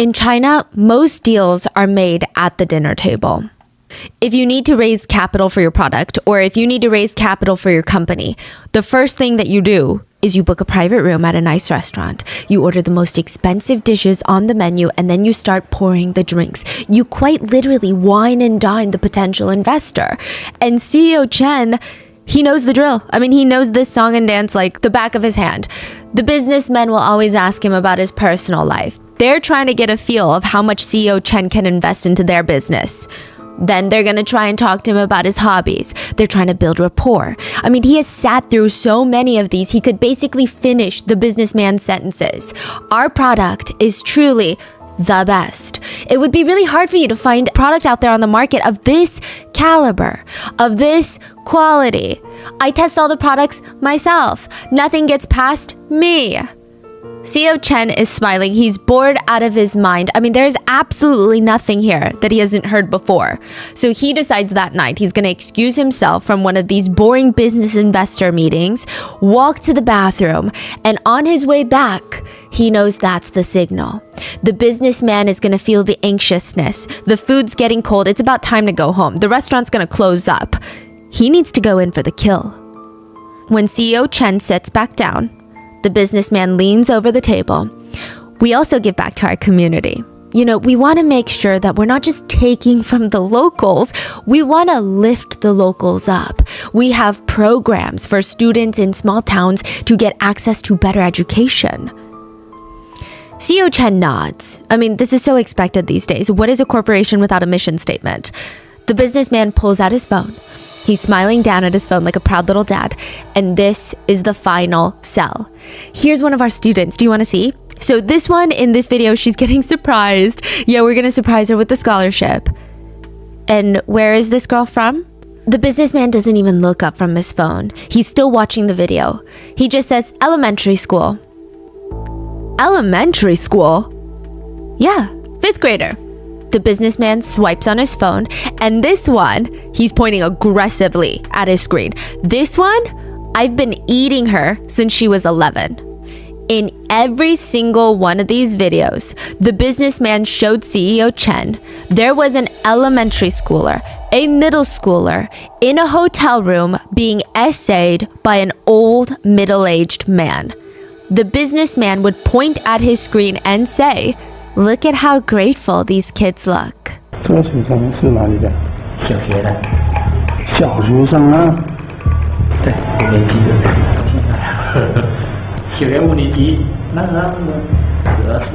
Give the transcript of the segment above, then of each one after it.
In China, most deals are made at the dinner table. If you need to raise capital for your product, or if you need to raise capital for your company, the first thing that you do is you book a private room at a nice restaurant. You order the most expensive dishes on the menu, and then you start pouring the drinks. You quite literally wine and dine the potential investor. And CEO Chen, he knows the drill. I mean, he knows this song and dance like the back of his hand. The businessmen will always ask him about his personal life. They're trying to get a feel of how much CEO Chen can invest into their business. Then they're going to try and talk to him about his hobbies. They're trying to build rapport. I mean, he has sat through so many of these, he could basically finish the businessman's sentences. Our product is truly the best. It would be really hard for you to find a product out there on the market of this caliber, of this quality. I test all the products myself. Nothing gets past me. CEO Chen is smiling. He's bored out of his mind. I mean, there's absolutely nothing here that he hasn't heard before. So he decides that night he's going to excuse himself from one of these boring business investor meetings, walk to the bathroom, and on his way back, he knows that's the signal. The businessman is going to feel the anxiousness. The food's getting cold. It's about time to go home. The restaurant's going to close up. He needs to go in for the kill. When CEO Chen sits back down, the businessman leans over the table. We also give back to our community. You know, we want to make sure that we're not just taking from the locals. We want to lift the locals up. We have programs for students in small towns to get access to better education. CEO Chen nods. I mean, this is so expected these days. What is a corporation without a mission statement? The businessman pulls out his phone. He's smiling down at his phone like a proud little dad. And this is the final sell. Here's one of our students. Do you want to see? So this one in this video, she's getting surprised. Yeah, we're going to surprise her with the scholarship. And where is this girl from? The businessman doesn't even look up from his phone. He's still watching the video. He just says, elementary school. Elementary school? Yeah, 5th grader. The businessman swipes on his phone, and this one, he's pointing aggressively at his screen. This one, I've been eating her since she was 11. In every single one of these videos, the businessman showed CEO Chen there was an elementary schooler, a middle schooler, in a hotel room being essayed by an old middle-aged man. The businessman would point at his screen and say, "Look at how grateful these kids look." 这个水上是哪里的？小学的。小学生啊？对，5年级的。小学5年级，那他们主要是。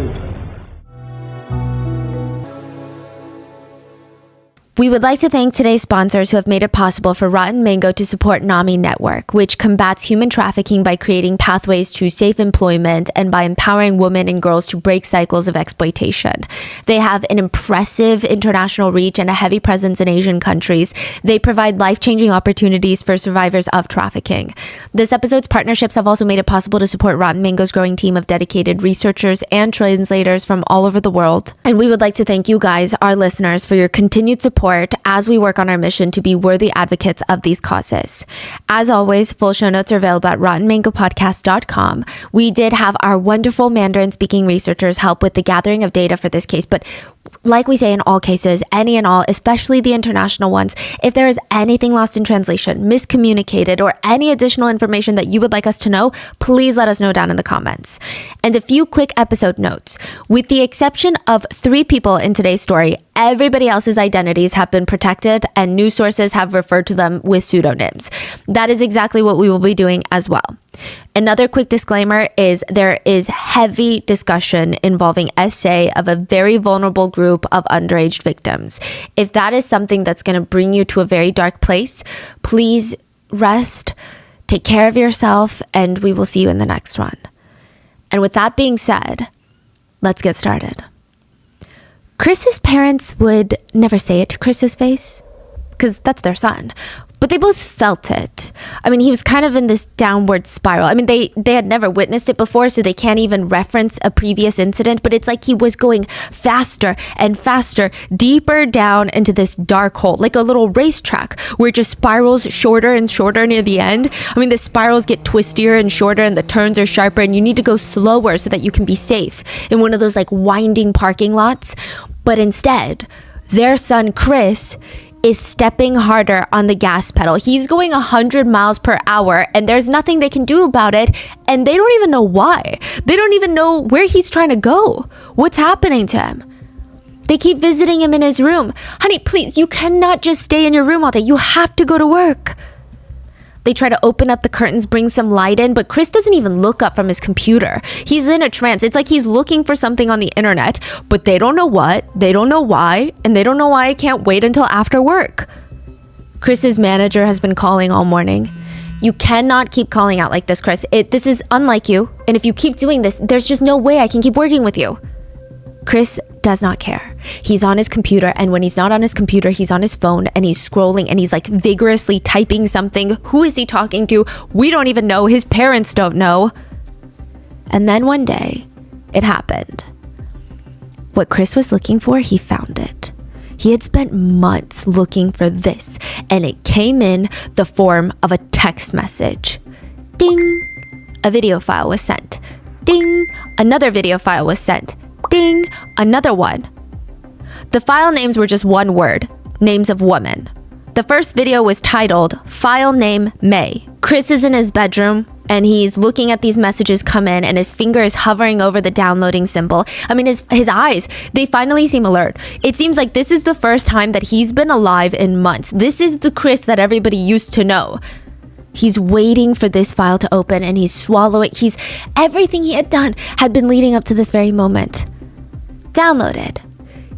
We would like to thank today's sponsors who have made it possible for Rotten Mango to support NAMI Network, which combats human trafficking by creating pathways to safe employment and by empowering women and girls to break cycles of exploitation. They have an impressive international reach and a heavy presence in Asian countries. They provide life-changing opportunities for survivors of trafficking. This episode's partnerships have also made it possible to support Rotten Mango's growing team of dedicated researchers and translators from all over the world. And we would like to thank you guys, our listeners, for your continued support as we work on our mission to be worthy advocates of these causes. As always, full show notes are available at rottenmangopodcast.com. We did have our wonderful Mandarin speaking researchers help with the gathering of data for this case, but like we say in all cases, any and all, especially the international ones, if there is anything lost in translation, miscommunicated, or any additional information that you would like us to know, please let us know down in the comments. And a few quick episode notes. With the exception of 3 people in today's story, everybody else's identities have been protected and news sources have referred to them with pseudonyms. That is exactly what we will be doing as well. Another quick disclaimer is there is heavy discussion involving essay of a very vulnerable group of underage victims. If that is something that's going to bring you to a very dark place, please rest, take care of yourself, and we will see you in the next one. And with that being said, let's get started. Chris's parents would never say it to Chris's face, because that's their son. But they both felt it. I mean, he was kind of in this downward spiral. I mean, they had never witnessed it before, so they can't even reference a previous incident, but it's like he was going faster and faster, deeper down into this dark hole, like a little racetrack where it just spirals shorter and shorter near the end. I mean, the spirals get twistier and shorter and the turns are sharper, and you need to go slower so that you can be safe in one of those like winding parking lots. But instead, their son Chris is stepping harder on the gas pedal. He's going 100 miles per hour and there's nothing they can do about it, and they don't even know why. They don't even know where he's trying to go. What's happening to him? They keep visiting him in his room. Honey, please, you cannot just stay in your room all day. You have to go to work. They try to open up the curtains, bring some light in, but Chris doesn't even look up from his computer. He's in a trance. It's like he's looking for something on the internet, but they don't know what, they don't know why, and they don't know why it can't wait until after work. Chris's manager has been calling all morning. You cannot keep calling out like this, Chris. This is unlike you, and if you keep doing this, there's just no way I can keep working with you. Chris does not care. He's on his computer, and when he's not on his computer, he's on his phone and he's scrolling and he's like vigorously typing something. Who is he talking to? We don't even know. His parents don't know. And then one day, it happened. What Chris was looking for, he found it. He had spent months looking for this, and it came in the form of a text message. Ding! A video file was sent. Ding! Another video file was sent. Ding! Another one. The file names were just one word, names of women. The first video was titled, File Name May. Chris is in his bedroom and he's looking at these messages come in and his finger is hovering over the downloading symbol. I mean, his eyes, they finally seem alert. It seems like this is the first time that he's been alive in months. This is the Chris that everybody used to know. He's waiting for this file to open and he's swallowing. Everything he had done had been leading up to this very moment. Downloaded.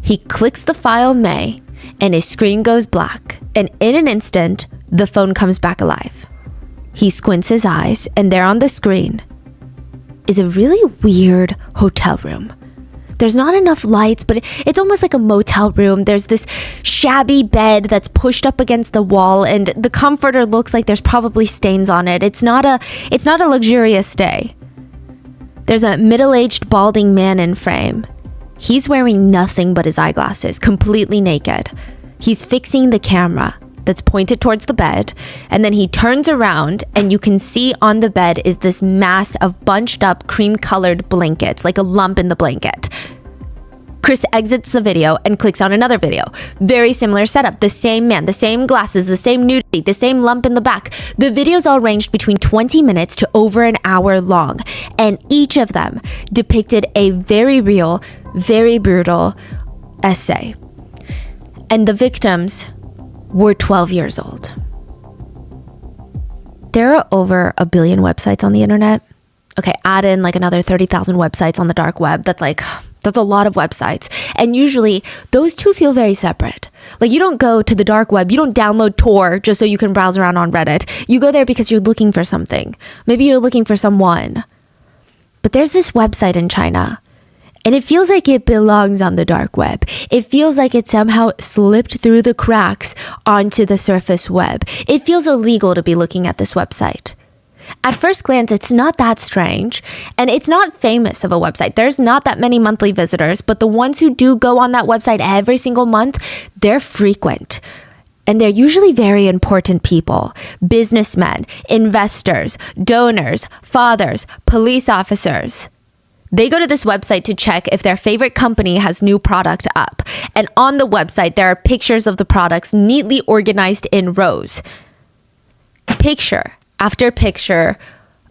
He clicks the file May and his screen goes black, and in an instant, the phone comes back alive. He squints his eyes and there on the screen is a really weird hotel room. There's not enough lights, but it's almost like a motel room. There's this shabby bed that's pushed up against the wall, and the comforter looks like there's probably stains on it. It's not a luxurious stay. There's a middle-aged balding man in frame. He's wearing nothing but his eyeglasses, completely naked. He's fixing the camera that's pointed towards the bed, and then he turns around and you can see on the bed is this mass of bunched up cream-colored blankets, like a lump in the blanket. Chris exits the video and clicks on another video. Very similar setup. The same man, the same glasses, the same nudity, the same lump in the back. The videos all ranged between 20 minutes to over an hour long, and each of them depicted a very real, very brutal essay. And the victims were 12 years old. There are over 1 billion websites on the internet. Okay, add in like another 30,000 websites on the dark web. That's a lot of websites. And usually those two feel very separate. Like you don't go to the dark web, you don't download Tor just so you can browse around on Reddit. You go there because you're looking for something. Maybe you're looking for someone. But there's this website in China, and it feels like it belongs on the dark web. It feels like it somehow slipped through the cracks onto the surface web. It feels illegal to be looking at this website. At first glance, it's not that strange, and it's not famous of a website. There's not that many monthly visitors, but the ones who do go on that website every single month, they're frequent. And they're usually very important people, businessmen, investors, donors, fathers, police officers. They go to this website to check if their favorite company has new product up. And on the website, there are pictures of the products neatly organized in rows. Picture after picture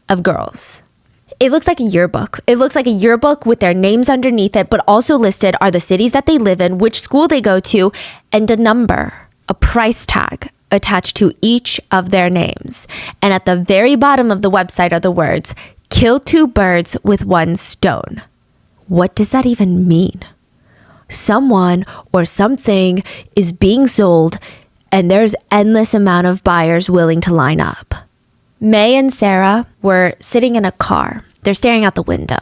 of girls. It looks like a yearbook. It looks like a yearbook with their names underneath it, but also listed are the cities that they live in, which school they go to, and a number, a price tag attached to each of their names. And at the very bottom of the website are the words, "Kill 2 birds with 1 stone." What does that even mean? Someone or something is being sold, and there's endless amount of buyers willing to line up. May and Sarah were sitting in a car. They're staring out the window.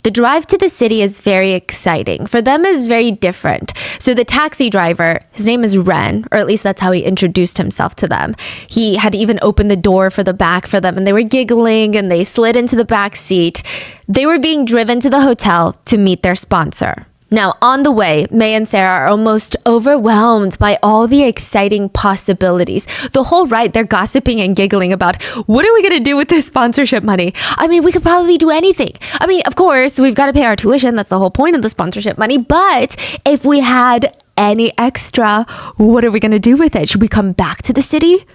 The drive to the city is very exciting. For them, it's very different. So the taxi driver, his name is Ren, or at least that's how he introduced himself to them. He had even opened the door for the back for them, and they were giggling, and they slid into the back seat. They were being driven to the hotel to meet their sponsor. Now, on the way, May and Sarah are almost overwhelmed by all the exciting possibilities. The whole ride, they're gossiping and giggling about, what are we going to do with this sponsorship money? I mean, we could probably do anything. I mean, of course, we've got to pay our tuition. That's the whole point of the sponsorship money. But if we had any extra, what are we going to do with it? Should we come back to the city?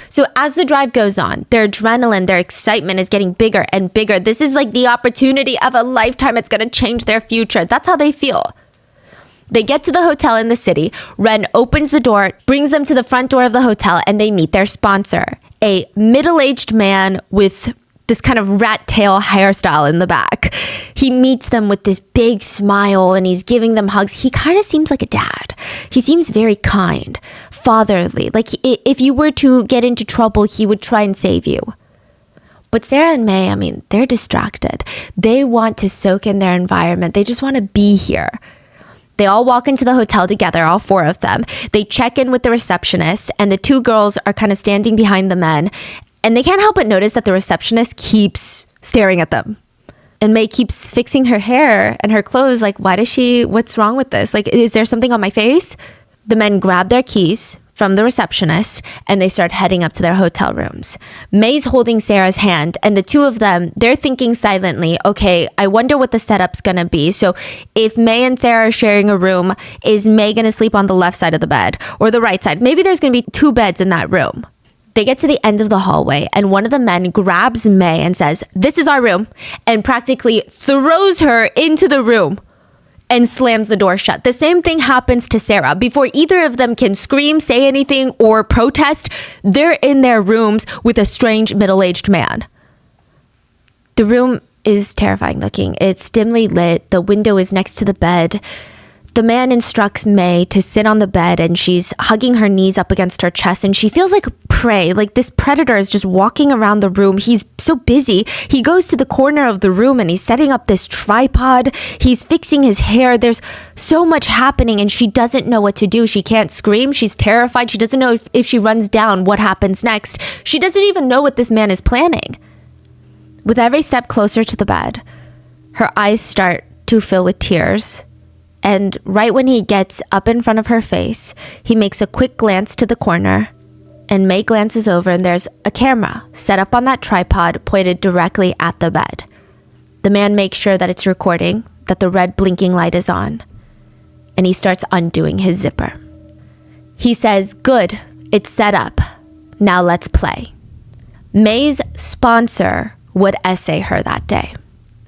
So as the drive goes on, their adrenaline, their excitement is getting bigger and bigger. This is like the opportunity of a lifetime. It's going to change their future. That's how they feel. They get to the hotel in the city. Ren opens the door, brings them to the front door of the hotel, and they meet their sponsor, a middle-aged man with this kind of rat tail hairstyle in the back. He meets them with this big smile and he's giving them hugs. He kind of seems like a dad. He seems very kind, fatherly. Like if you were to get into trouble, he would try and save you. But Sarah and May, I mean, they're distracted. They want to soak in their environment. They just want to be here. They all walk into the hotel together, all four of them. They check in with the receptionist, and the two girls are kind of standing behind the men. And they can't help but notice that the receptionist keeps staring at them. And May keeps fixing her hair and her clothes. Like, what's wrong with this? Like, is there something on my face? The men grab their keys from the receptionist and they start heading up to their hotel rooms. May's holding Sarah's hand, and the two of them, they're thinking silently, okay, I wonder what the setup's gonna be. So if May and Sarah are sharing a room, is May gonna sleep on the left side of the bed or the right side? Maybe there's gonna be two beds in that room. They get to the end of the hallway and one of the men grabs May and says, this is our room, and practically throws her into the room and slams the door shut. The same thing happens to Sarah. Before either of them can scream, say anything, or protest, they're in their rooms with a strange middle-aged man. The room is terrifying looking. It's dimly lit. The window is next to the bed. The man instructs May to sit on the bed, and she's hugging her knees up against her chest, and she feels like prey. Like this predator is just walking around the room. He's so busy. He goes to the corner of the room and he's setting up this tripod. He's fixing his hair. There's so much happening, and she doesn't know what to do. She can't scream. She's terrified. She doesn't know if she runs down, what happens next. She doesn't even know what this man is planning. With every step closer to the bed, her eyes start to fill with tears. And right when he gets up in front of her face, he makes a quick glance to the corner, and May glances over, and there's a camera set up on that tripod pointed directly at the bed. The man makes sure that it's recording, that the red blinking light is on, and he starts undoing his zipper. He says, good, it's set up. Now let's play. May's sponsor would essay her that day.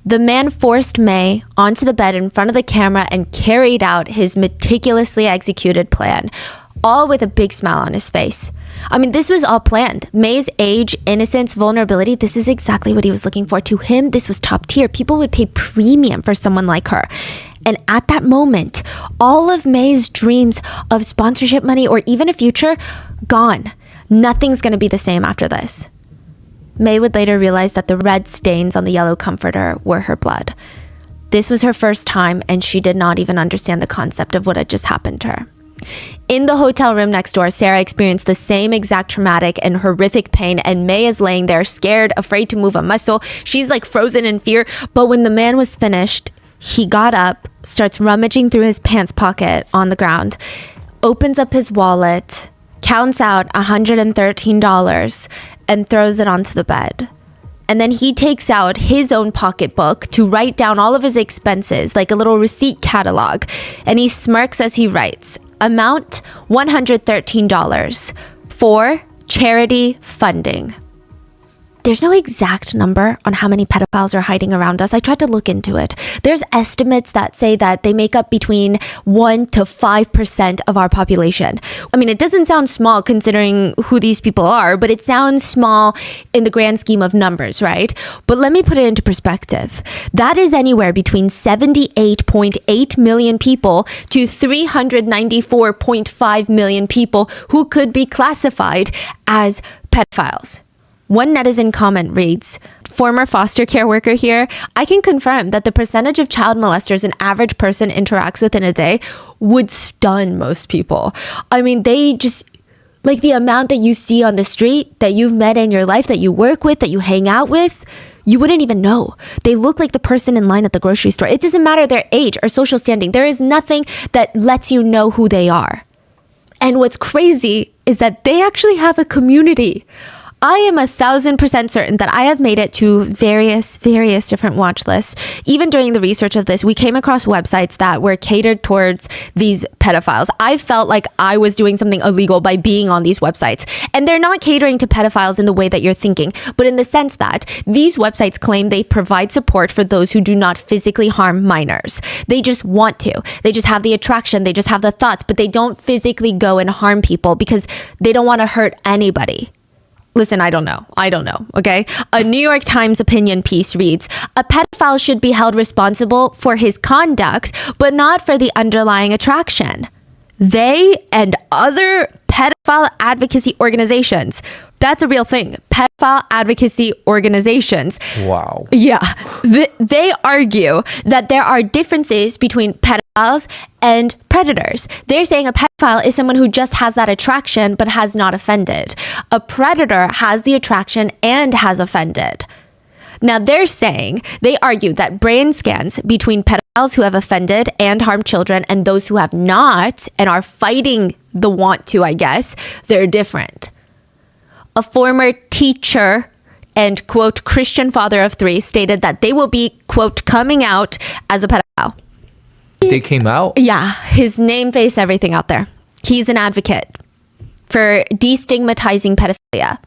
The man forced May onto the bed in front of the camera and carried out his meticulously executed plan, all with a big smile on his face. I mean, this was all planned. May's age, innocence, vulnerability, this is exactly what he was looking for. To him, this was top tier. People would pay premium for someone like her. And at that moment, all of May's dreams of sponsorship money or even a future, gone. Nothing's going to be the same after this. May would later realize that the red stains on the yellow comforter were her blood. This was her first time, and she did not even understand the concept of what had just happened to her. In the hotel room next door, Sarah experienced the same exact traumatic and horrific pain, and May is laying there scared, afraid to move a muscle. She's like frozen in fear. But when the man was finished, he got up, starts rummaging through his pants pocket on the ground, opens up his wallet, counts out $113, and throws it onto the bed. And then he takes out his own pocketbook to write down all of his expenses, like a little receipt catalog. And he smirks as he writes, amount $113 for charity funding. There's no exact number on how many pedophiles are hiding around us. I tried to look into it. There's estimates that say that they make up between 1 to 5% of our population. I mean, it doesn't sound small considering who these people are, but it sounds small in the grand scheme of numbers, right? But let me put it into perspective. That is anywhere between 78.8 million people to 394.5 million people who could be classified as pedophiles. One netizen comment reads, former foster care worker here, I can confirm that the percentage of child molesters an average person interacts with in a day would stun most people. I mean, they just, like the amount that you see on the street, that you've met in your life, that you work with, that you hang out with, you wouldn't even know. They look like the person in line at the grocery store. It doesn't matter their age or social standing. There is nothing that lets you know who they are. And what's crazy is that they actually have a community. I am 1,000% certain that I have made it to various different watch lists. Even during the research of this, we came across websites that were catered towards these pedophiles. I felt like I was doing something illegal by being on these websites. And they're not catering to pedophiles in the way that you're thinking, but in the sense that these websites claim they provide support for those who do not physically harm minors. They just want to. They just have the attraction. They just have the thoughts, but they don't physically go and harm people because they don't want to hurt anybody. Listen, I don't know, okay? A New York Times opinion piece reads, a pedophile should be held responsible for his conduct, but not for the underlying attraction. They and other pedophile advocacy organizations, that's a real thing, pedophile advocacy organizations. Wow. Yeah. They argue that there are differences between pedophiles and predators. They're saying a pedophile is someone who just has that attraction but has not offended. A predator has the attraction and has offended. Now they argue that brain scans between pedophiles who have offended and harmed children and those who have not and are fighting the want to, I guess, they're different. A former teacher and, quote, Christian father of 3 stated that they will be, quote, coming out as a pedophile. They came out? Yeah, his name, face, everything out there. He's an advocate for destigmatizing pedophilia.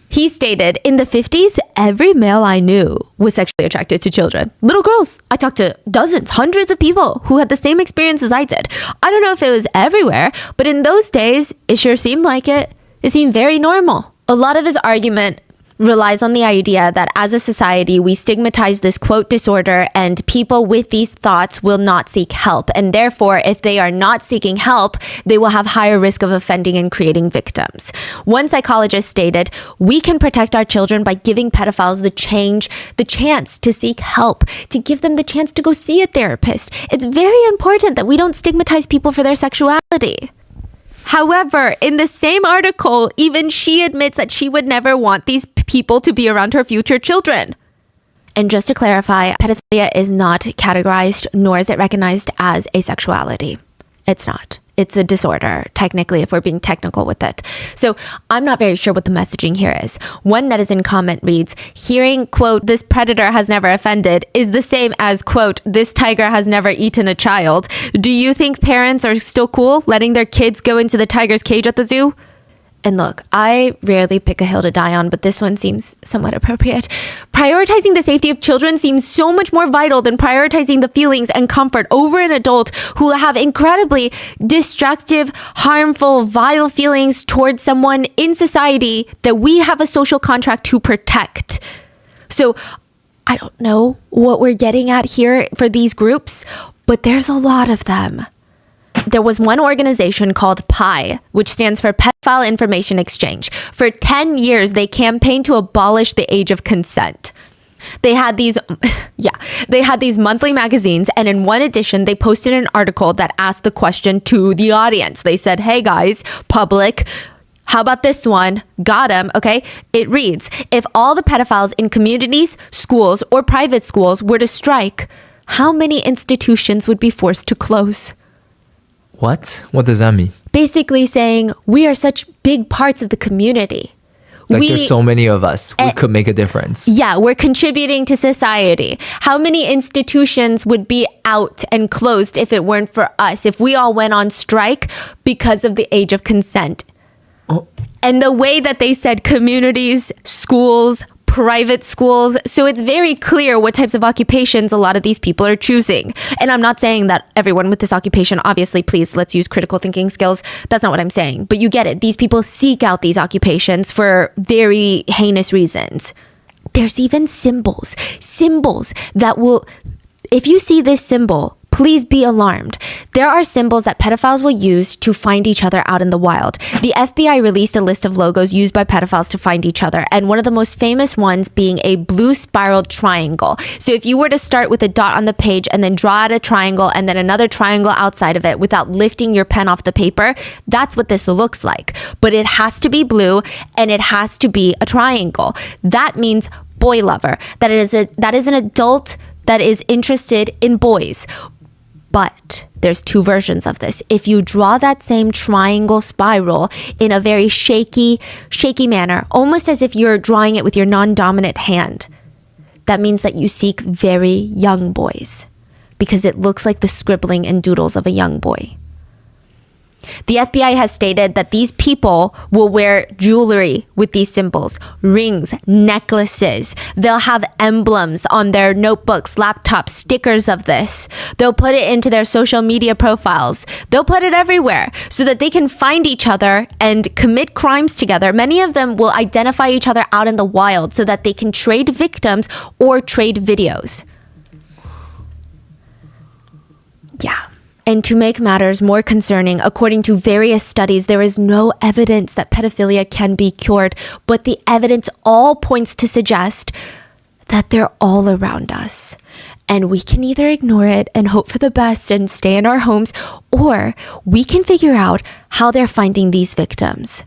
He stated, in the 50s, every male I knew was sexually attracted to children. Little girls. I talked to dozens, hundreds of people who had the same experience as I did. I don't know if it was everywhere, but in those days, it sure seemed like it. It seemed very normal. A lot of his argument relies on the idea that as a society, we stigmatize this, quote, disorder, and people with these thoughts will not seek help. And therefore, if they are not seeking help, they will have higher risk of offending and creating victims. One psychologist stated, we can protect our children by giving pedophiles the chance to seek help, to give them the chance to go see a therapist. It's very important that we don't stigmatize people for their sexuality. However, in the same article, even she admits that she would never want these people to be around her future children. And just to clarify, pedophilia is not categorized, nor is it recognized as asexuality. It's not. It's a disorder, technically, if we're being technical with it. So I'm not very sure what the messaging here is. One netizen comment reads, hearing, quote, this predator has never offended is the same as, quote, this tiger has never eaten a child. Do you think parents are still cool letting their kids go into the tiger's cage at the zoo? And look, I rarely pick a hill to die on, but this one seems somewhat appropriate. Prioritizing the safety of children seems so much more vital than prioritizing the feelings and comfort over an adult who have incredibly destructive, harmful, vile feelings towards someone in society that we have a social contract to protect. So I don't know what we're getting at here for these groups, but there's a lot of them. There was one organization called PI, which stands for Pedophile Information Exchange. For 10 years, they campaigned to abolish the age of consent. They had these monthly magazines, and in one edition, they posted an article that asked the question to the audience. They said, hey guys, public, how about this one? Got him, okay? It reads, if all the pedophiles in communities, schools, or private schools were to strike, how many institutions would be forced to close? What? What does that mean? Basically saying we are such big parts of the community. There's so many of us. We could make a difference. Yeah, we're contributing to society. How many institutions would be out and closed if it weren't for us? If we all went on strike because of the age of consent? Oh. And the way that they said communities, schools, private schools. So it's very clear what types of occupations a lot of these people are choosing. And I'm not saying that everyone with this occupation, obviously, please, let's use critical thinking skills. That's not what I'm saying. But you get it. These people seek out these occupations for very heinous reasons. There's even symbols that will, if you see this symbol, Please be alarmed. There are symbols that pedophiles will use to find each other out in the wild. The FBI released a list of logos used by pedophiles to find each other, and one of the most famous ones being a blue spiral triangle. So if you were to start with a dot on the page and then draw out a triangle and then another triangle outside of it without lifting your pen off the paper, that's what this looks like. But it has to be blue and it has to be a triangle. That means boy lover. That is an adult that is interested in boys. But there's two versions of this. If you draw that same triangle spiral in a very shaky manner, almost as if you're drawing it with your non-dominant hand, that means that you seek very young boys because it looks like the scribbling and doodles of a young boy. The FBI has stated that these people will wear jewelry with these symbols, rings, necklaces. They'll have emblems on their notebooks, laptops, stickers of this. They'll put it into their social media profiles. They'll put it everywhere so that they can find each other and commit crimes together. Many of them will identify each other out in the wild so that they can trade victims or trade videos. Yeah. And to make matters more concerning, according to various studies, there is no evidence that pedophilia can be cured, but the evidence all points to suggest that they're all around us. And we can either ignore it and hope for the best and stay in our homes, or we can figure out how they're finding these victims.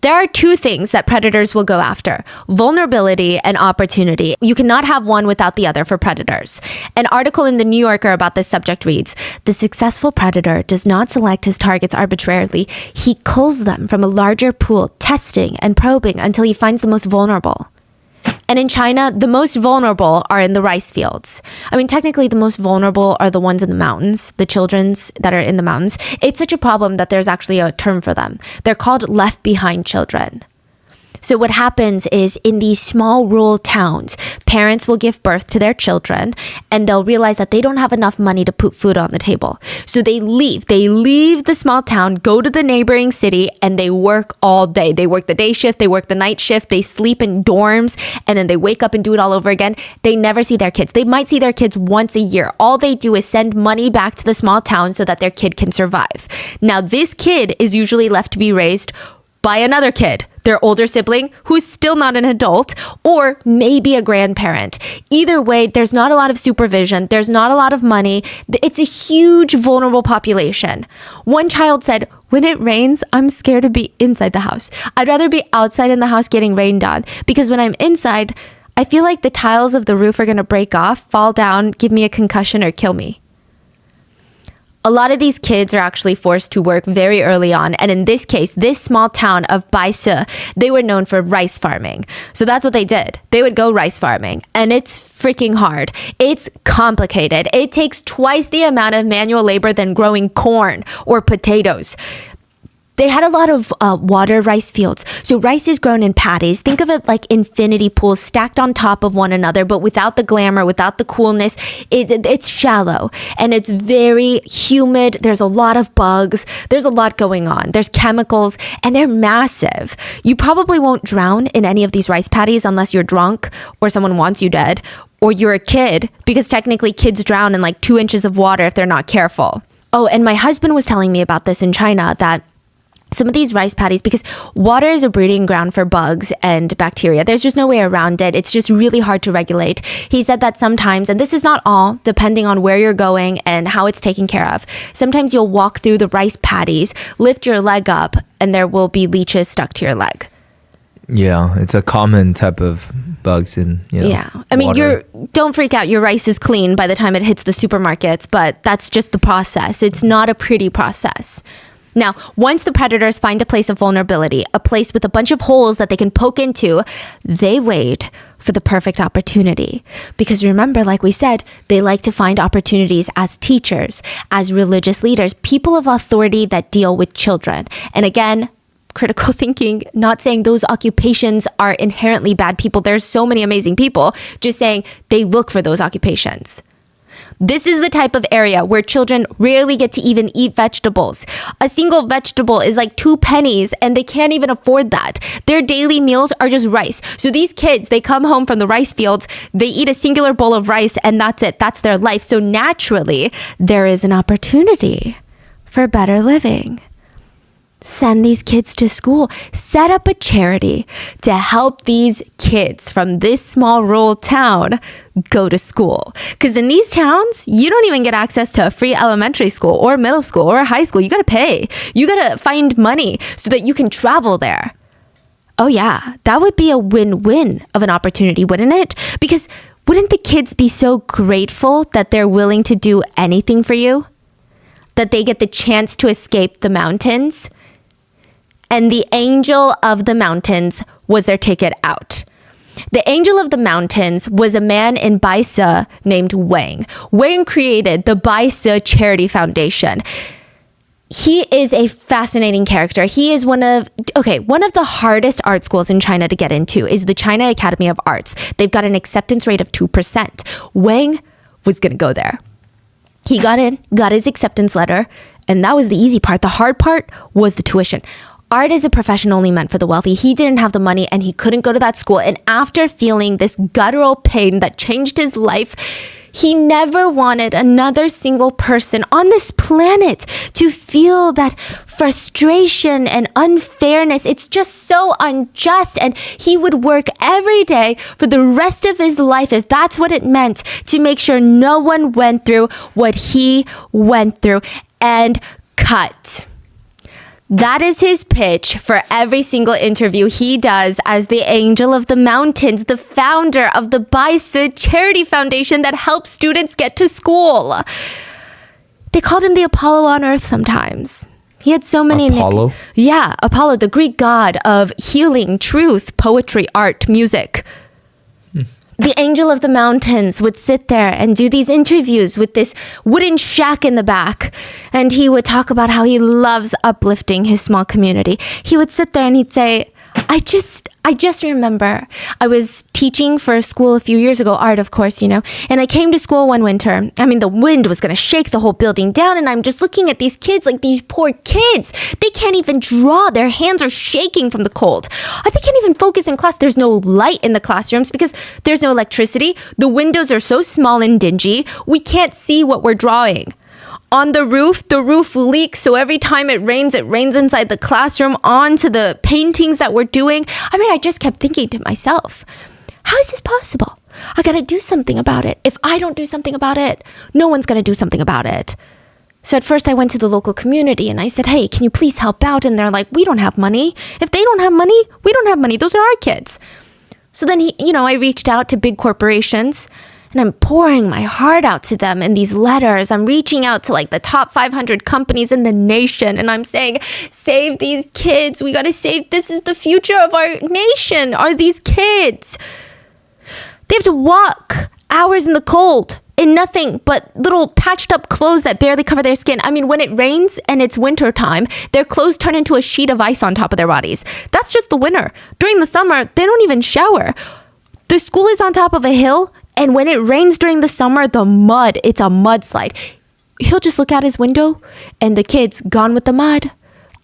There are two things that predators will go after: vulnerability and opportunity. You cannot have one without the other for predators. An article in the New Yorker about this subject reads, "The successful predator does not select his targets arbitrarily. He culls them from a larger pool, testing and probing until he finds the most vulnerable." And in China, the most vulnerable are in the rice fields. I mean, technically, the most vulnerable are the ones in the mountains, the children's that are in the mountains. It's such a problem that there's actually a term for them. They're called left behind children. So what happens is in these small rural towns, parents will give birth to their children and they'll realize that they don't have enough money to put food on the table. So they leave the small town, go to the neighboring city, and they work all day. They work the day shift, they work the night shift, they sleep in dorms, and then they wake up and do it all over again. They never see their kids. They might see their kids once a year. All they do is send money back to the small town so that their kid can survive. Now, this kid is usually left to be raised by another kid, their older sibling, who's still not an adult, or maybe a grandparent. Either way, there's not a lot of supervision. There's not a lot of money. It's a huge vulnerable population. One child said, "When it rains, I'm scared to be inside the house. I'd rather be outside in the house getting rained on, because when I'm inside, I feel like the tiles of the roof are going to break off, fall down, give me a concussion, or kill me." A lot of these kids are actually forced to work very early on. And in this case, this small town of BISA, they were known for rice farming. So that's what they did. They would go rice farming. And it's freaking hard. It's complicated. It takes twice the amount of manual labor than growing corn or potatoes. They had a lot of water rice fields. So rice is grown in paddies. Think of it like infinity pools stacked on top of one another, but without the glamour, without the coolness. It's shallow and it's very humid. There's a lot of bugs. There's a lot going on. There's chemicals and they're massive. You probably won't drown in any of these rice paddies unless you're drunk or someone wants you dead or you're a kid, because technically kids drown in like 2 inches of water if they're not careful. Oh, and my husband was telling me about this in China, that some of these rice paddies, because water is a breeding ground for bugs and bacteria, there's just no way around it. It's just really hard to regulate. He said that sometimes, and this is not all, depending on where you're going and how it's taken care of, sometimes you'll walk through the rice paddies, lift your leg up, and there will be leeches stuck to your leg. Yeah, it's a common type of bugs in I mean, water. don't freak out. Your rice is clean by the time it hits the supermarkets, but that's just the process. It's not a pretty process. Now, once the predators find a place of vulnerability, a place with a bunch of holes that they can poke into, they wait for the perfect opportunity. Because remember, like we said, they like to find opportunities as teachers, as religious leaders, people of authority that deal with children. And again, critical thinking, not saying those occupations are inherently bad people. There's so many amazing people, just saying they look for those occupations. This is the type of area where children rarely get to even eat vegetables. A single vegetable is like 2 pennies and they can't even afford that. Their daily meals are just rice. So these kids, they come home from the rice fields, they eat a singular bowl of rice and that's it. That's their life. So naturally, there is an opportunity for better living. Send these kids to school. Set up a charity to help these kids from this small rural town go to school. Because in these towns, you don't even get access to a free elementary school or middle school or high school. You got to pay. You got to find money so that you can travel there. Oh yeah, that would be a win-win of an opportunity, wouldn't it? Because wouldn't the kids be so grateful that they're willing to do anything for you? That they get the chance to escape the mountains? And the angel of the mountains was their ticket out. The angel of the mountains was a man in BISA named Wang. Wang created the BISA Charity Foundation. He is a fascinating character. He is one of the hardest art schools in China to get into is the China Academy of Arts. They've got an acceptance rate of 2%. Wang was going to go there. He got in, got his acceptance letter, and that was the easy part. The hard part was the tuition. Art is a profession only meant for the wealthy. He didn't have the money and he couldn't go to that school. And after feeling this guttural pain that changed his life, he never wanted another single person on this planet to feel that frustration and unfairness. It's just so unjust. And he would work every day for the rest of his life, if that's what it meant, to make sure no one went through what he went through. And cut. That is his pitch for every single interview he does as the angel of the mountains, the founder of the BISA Charity Foundation that helps students get to school. They called him the Apollo on Earth sometimes. He had so many Apollo? Yeah, Apollo, the Greek god of healing, truth, poetry, art, music. The angel of the mountains would sit there and do these interviews with this wooden shack in the back. And he would talk about how he loves uplifting his small community. He would sit there and he'd say, I just remember I was teaching for a school a few years ago, art, of course, and I came to school one winter. I mean, the wind was going to shake the whole building down. And I'm just looking at these kids, like these poor kids. They can't even draw. Their hands are shaking from the cold. They can't even focus in class. There's no light in the classrooms because there's no electricity. The windows are so small and dingy. We can't see what we're drawing. On the roof leaks, so every time it rains inside the classroom onto the paintings that we're doing. I mean, I just kept thinking to myself, how is this possible? I gotta do something about it. If I don't do something about it, no one's gonna do something about it. So at first I went to the local community and I said, hey, can you please help out? And they're like, we don't have money. If they don't have money, we don't have money. Those are our kids. So then I reached out to big corporations. And I'm pouring my heart out to them in these letters. I'm reaching out to like the top 500 companies in the nation. And I'm saying, save these kids. We got to save. This is the future of our nation, are these kids. They have to walk hours in the cold in nothing but little patched up clothes that barely cover their skin. I mean, when it rains and it's winter time, their clothes turn into a sheet of ice on top of their bodies. That's just the winter. During the summer, they don't even shower. The school is on top of a hill. And when it rains during the summer, it's a mudslide. He'll just look out his window and the kid's gone with the mud.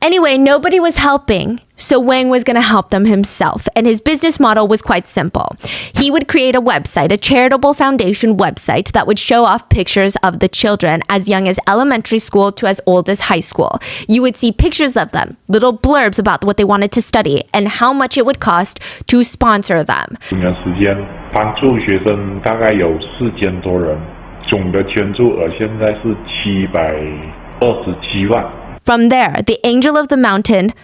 Anyway, nobody was helping. So Wang was going to help them himself. And his business model was quite simple. He would create a website, a charitable foundation website that would show off pictures of the children as young as elementary school to as old as high school. You would see pictures of them, little blurbs about what they wanted to study and how much it would cost to sponsor them. 帮助学生大概有4000多人，总的捐助额现在是727万。 From there, the angel of the mountain,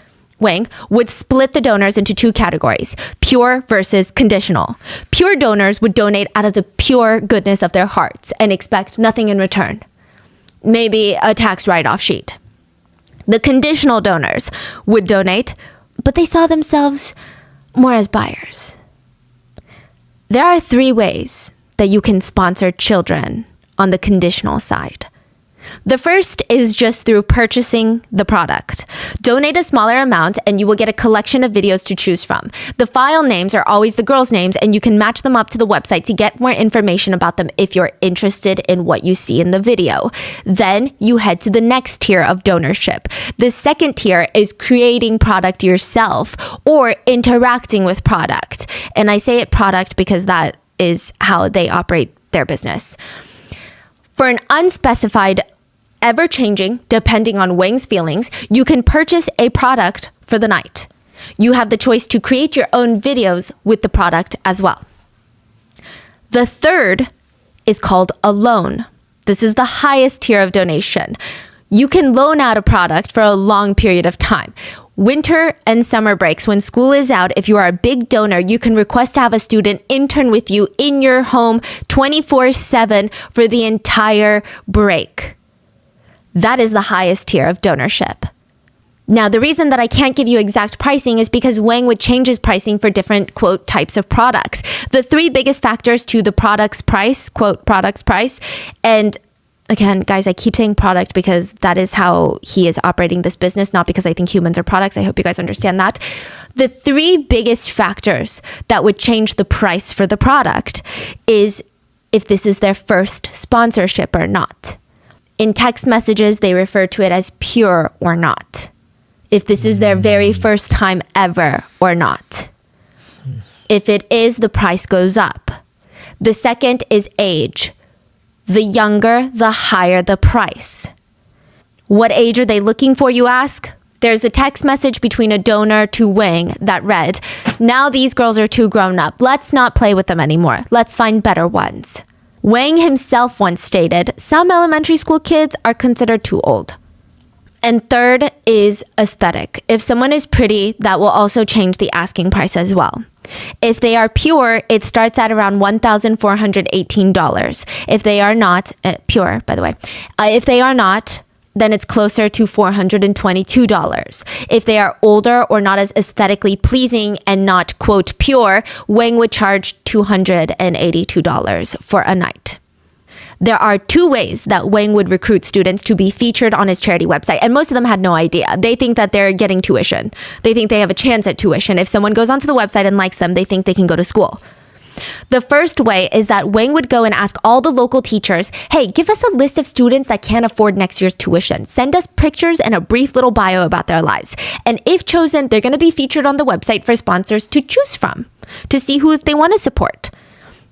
Wang, would split the donors into 2 categories, pure versus conditional. Pure donors would donate out of the pure goodness of their hearts and expect nothing in return. Maybe a tax write-off sheet. The conditional donors would donate, but they saw themselves more as buyers. There are 3 ways that you can sponsor children on the conditional side. The first is just through purchasing the product. Donate a smaller amount and you will get a collection of videos to choose from. The file names are always the girls' names and you can match them up to the website to get more information about them if you're interested in what you see in the video. Then you head to the next tier of donorship. The second tier is creating product yourself or interacting with product. And I say it product because that is how they operate their business. For an unspecified, ever-changing, depending on Wang's feelings, you can purchase a product for the night. You have the choice to create your own videos with the product as well. The third is called a loan. This is the highest tier of donation. You can loan out a product for a long period of time. Winter and summer breaks, when school is out, if you are a big donor, you can request to have a student intern with you in your home 24/7 for the entire break. That is the highest tier of donorship. Now, the reason that I can't give you exact pricing is because Wang would change his pricing for different, quote, types of products. The three biggest factors to the product's price, quote, product's price, and again, guys, I keep saying product because that is how he is operating this business, not because I think humans are products. I hope you guys understand that. The three biggest factors that would change the price for the product is if this is their first sponsorship or not. In text messages, they refer to it as pure or not. If this is their very first time ever or not. If it is, the price goes up. The second is age. The younger, the higher the price. What age are they looking for, you ask? There's a text message between a donor to Wang that read, "Now these girls are too grown up. Let's not play with them anymore. Let's find better ones." Wang himself once stated, "Some elementary school kids are considered too old." And third is aesthetic. If someone is pretty, that will also change the asking price as well. If they are pure, it starts at around $1,418. If they are not, pure, by the way, if they are not, then it's closer to $422. If they are older or not as aesthetically pleasing and not, quote, pure, Wang would charge $282 for a night. There are two ways that Wang would recruit students to be featured on his charity website, and most of them had no idea. They think that they're getting tuition. They think they have a chance at tuition. If someone goes onto the website and likes them, they think they can go to school. The first way is that Wang would go and ask all the local teachers, "Hey, give us a list of students that can't afford next year's tuition. Send us pictures and a brief little bio about their lives." And if chosen, they're going to be featured on the website for sponsors to choose from, to see who they want to support.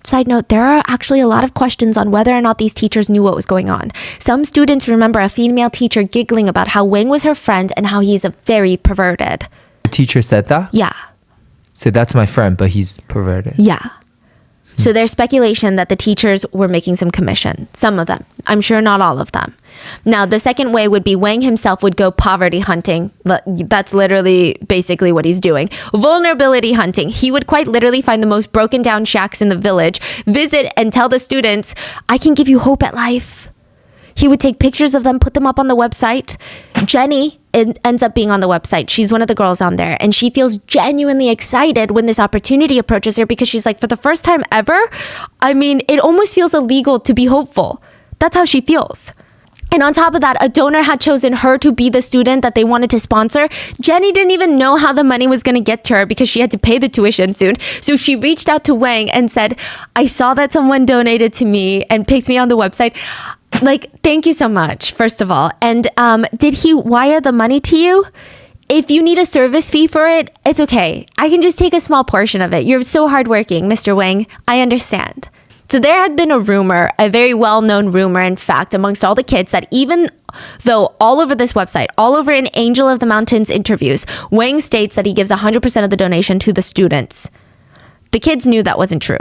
Side note, there are actually a lot of questions on whether or not these teachers knew what was going on. Some students remember a female teacher giggling about how Wang was her friend and how he's a very perverted. The teacher said that? Yeah. So that's my friend, but he's perverted. Yeah. So there's speculation that the teachers were making some commission. Some of them. I'm sure not all of them. Now, the second way would be Wang himself would go poverty hunting. That's literally basically what he's doing. Vulnerability hunting. He would quite literally find the most broken down shacks in the village, visit and tell the students, "I can give you hope at life." He would take pictures of them, put them up on the website. Jenny ends up being on the website. She's one of the girls on there. And she feels genuinely excited when this opportunity approaches her because she's like, for the first time ever, I mean, it almost feels illegal to be hopeful. That's how she feels. And on top of that, a donor had chosen her to be the student that they wanted to sponsor. Jenny didn't even know how the money was going to get to her because she had to pay the tuition soon. So she reached out to Wang and said, "I saw that someone donated to me and picked me on the website. Like, thank you so much, first of all. And did he wire the money to you? If you need a service fee for it, it's okay. I can just take a small portion of it. You're so hardworking, Mr. Wang. I understand." So there had been a rumor, a very well-known rumor, in fact, amongst all the kids that even though all over this website, all over in Angel of the Mountains interviews, Wang states that he gives 100% of the donation to the students. The kids knew that wasn't true.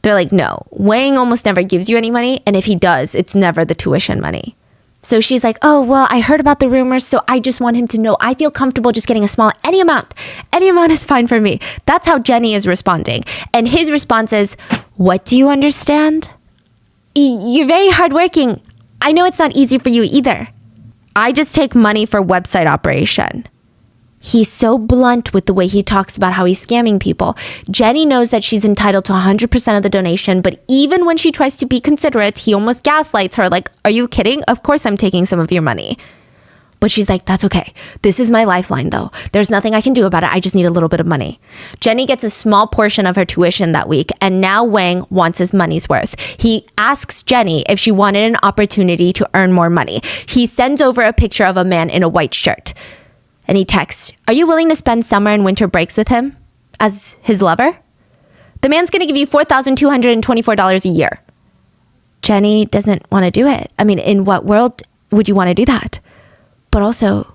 They're like, no, Wang almost never gives you any money, and if he does, it's never the tuition money. So she's like, "Oh, well, I heard about the rumors, so I just want him to know I feel comfortable just getting a small, any amount is fine for me." That's how Jenny is responding. And his response is, "What do you understand? You're very hardworking. I know it's not easy for you either. I just take money for website operation." He's so blunt with the way he talks about how he's scamming people. Jenny knows that she's entitled to 100% of the donation, but even when she tries to be considerate, he almost gaslights her like, are you kidding? Of course I'm taking some of your money. But she's like, that's okay. This is my lifeline though. There's nothing I can do about it. I just need a little bit of money. Jenny gets a small portion of her tuition that week, and now Wang wants his money's worth. He asks Jenny if she wanted an opportunity to earn more money. He sends over a picture of a man in a white shirt. And he texts, are you willing to spend summer and winter breaks with him as his lover? The man's going to give you $4,224 a year. Jenny doesn't want to do it. I mean, in what world would you want to do that? But also,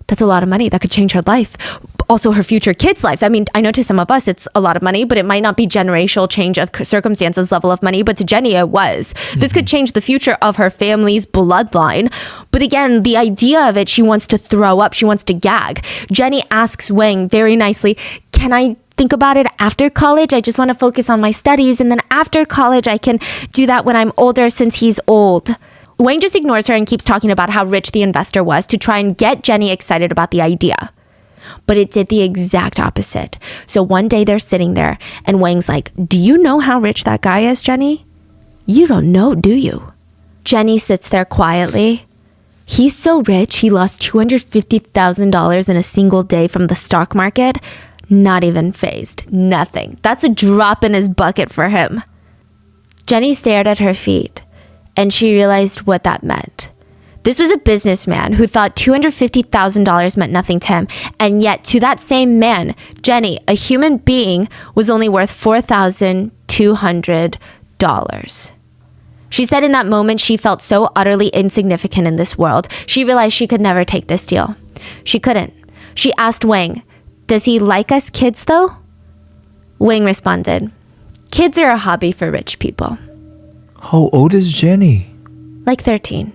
that's a lot of money that could change her life. Also, her future kids' lives. I mean, I know to some of us it's a lot of money, but it might not be generational change of circumstances level of money. But to Jenny, it was. This could change the future of her family's bloodline. But again, the idea of it, she wants to throw up. She wants to gag. Jenny asks Wang very nicely, can I think about it after college? I just want to focus on my studies. And then after college, I can do that when I'm older since he's old. Wang just ignores her and keeps talking about how rich the investor was to try and get Jenny excited about the idea. But it did the exact opposite. So one day they're sitting there and Wang's like, do you know how rich that guy is, Jenny? You don't know, do you? Jenny sits there quietly. He's so rich, he lost $250,000 in a single day from the stock market. Not even fazed. Nothing. That's a drop in his bucket for him. Jenny stared at her feet. And she realized what that meant. This was a businessman who thought $250,000 meant nothing to him. And yet to that same man, Jenny, a human being, was only worth $4,200. She said in that moment she felt so utterly insignificant in this world. She realized she could never take this deal. She couldn't. She asked Wang, does he like us kids though? Wang responded, kids are a hobby for rich people. How old is Jenny? Like 13.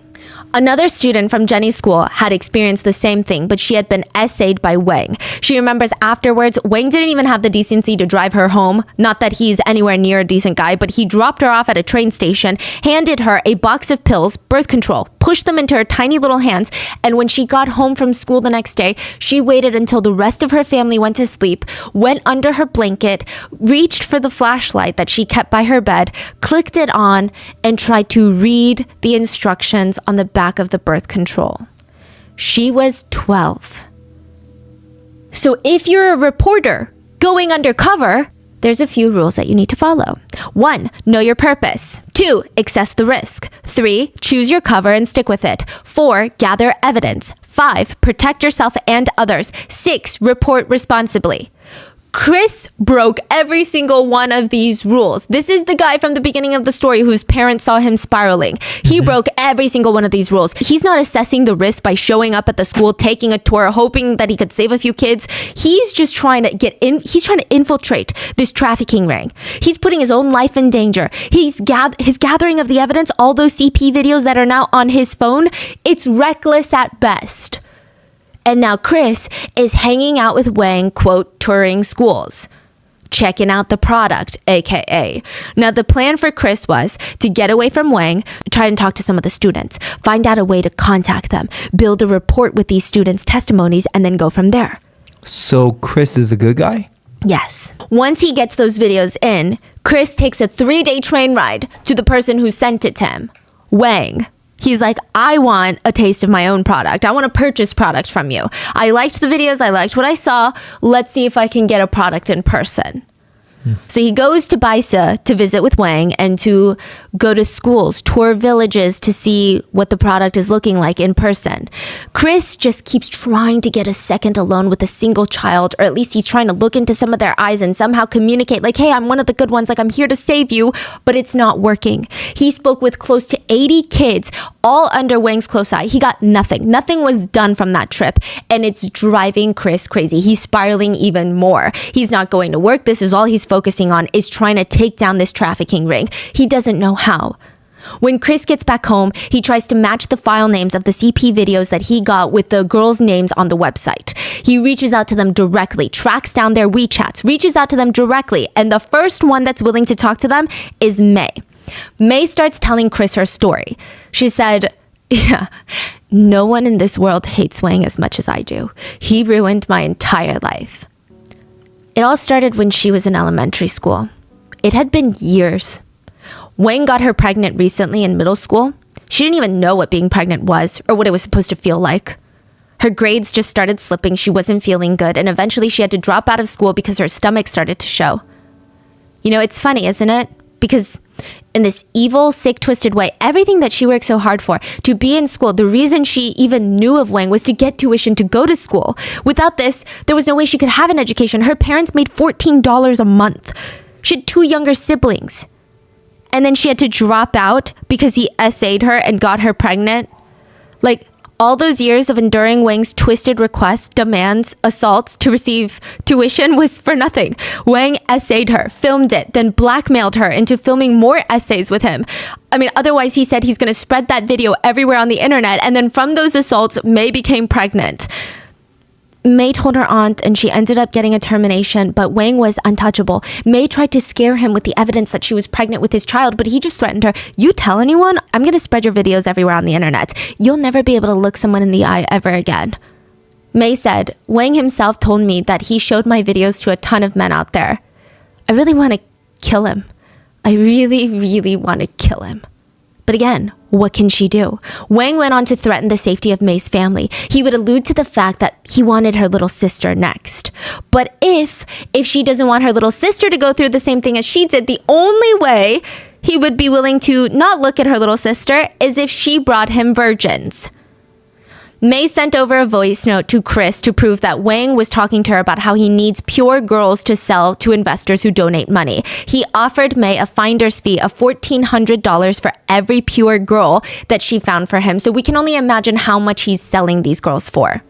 Another student from Jenny's school had experienced the same thing, but she had been essayed by Wang. She remembers afterwards, Wang didn't even have the decency to drive her home. Not that he's anywhere near a decent guy, but he dropped her off at a train station, handed her a box of pills, birth control, pushed them into her tiny little hands, and when she got home from school the next day, she waited until the rest of her family went to sleep, went under her blanket, reached for the flashlight that she kept by her bed, clicked it on, and tried to read the instructions on the back of the birth control. She was 12. So if you're a reporter going undercover, there's a few rules that you need to follow. 1, know your purpose. 2, assess the risk. 3, choose your cover and stick with it. 4, gather evidence. 5, protect yourself and others. 6, report responsibly. Chris broke every single one of these rules. This is the guy from the beginning of the story whose parents saw him spiraling. He broke every single one of these rules. He's not assessing the risk by showing up at the school, taking a tour, hoping that he could save a few kids. He's just trying to get in. He's trying to infiltrate this trafficking ring. He's putting his own life in danger. His gathering of the evidence, all those CP videos that are now on his phone, it's reckless at best. And now Chris is hanging out with Wang, quote, touring schools, checking out the product, aka. Now the plan for Chris was to get away from Wang, try and talk to some of the students, find out a way to contact them, build a report with these students' testimonies, and then go from there. So Chris is a good guy? Yes. Once he gets those videos in, Chris takes a 3-day train ride to the person who sent it to him, Wang. He's like, I want a taste of my own product. I want to purchase product from you. I liked the videos. I liked what I saw. Let's see if I can get a product in person. So he goes to BISA to visit with Wang and to go to schools, tour villages to see what the product is looking like in person. Chris just keeps trying to get a second alone with a single child, or at least he's trying to look into some of their eyes and somehow communicate like, hey, I'm one of the good ones, like I'm here to save you, but it's not working. He spoke with close to 80 kids, all under Wang's close eye. He got nothing. Nothing was done from that trip, and it's driving Chris crazy. He's spiraling even more. He's not going to work. This is all he's focusing on, is trying to take down this trafficking ring. He doesn't know how. When Chris gets back home, he tries to match the file names of the CP videos that he got with the girls' names on the website. He reaches out to them directly, tracks down their WeChats, reaches out to them directly, and the first one that's willing to talk to them is May. May starts telling Chris her story. She said, yeah, No one in this world hates Wang as much as I do. He ruined my entire life. It all started when she was in elementary school. It had been years. Wang got her pregnant recently in middle school. She didn't even know what being pregnant was or what it was supposed to feel like. Her grades just started slipping. She wasn't feeling good, and eventually she had to drop out of school because her stomach started to show. You know, it's funny, isn't it? Because in this evil, sick, twisted way, everything that she worked so hard for, to be in school, the reason she even knew of Wang was to get tuition to go to school. Without this, there was no way she could have an education. Her parents made $14 a month. She had 2 younger siblings. And then she had to drop out because he essayed her and got her pregnant. Like, all those years of enduring Wang's twisted requests, demands, assaults to receive tuition was for nothing. Wang essayed her, filmed it, then blackmailed her into filming more essays with him. I mean, otherwise he said he's going to spread that video everywhere on the internet, and then from those assaults, May became pregnant. May told her aunt and she ended up getting a termination, but Wang was untouchable. May tried to scare him with the evidence that she was pregnant with his child, but he just threatened her, "You tell anyone, I'm going to spread your videos everywhere on the internet. You'll never be able to look someone in the eye ever again." May said, "Wang himself told me that he showed my videos to a ton of men out there. I really want to kill him. I really, really want to kill him." But again, what can she do? Wang went on to threaten the safety of May's family. He would allude to the fact that he wanted her little sister next. But if she doesn't want her little sister to go through the same thing as she did, the only way he would be willing to not look at her little sister is if she brought him virgins. May sent over a voice note to Chris to prove that Wang was talking to her about how he needs pure girls to sell to investors who donate money. He offered May a finder's fee of $1,400 for every pure girl that she found for him. So we can only imagine how much he's selling these girls for.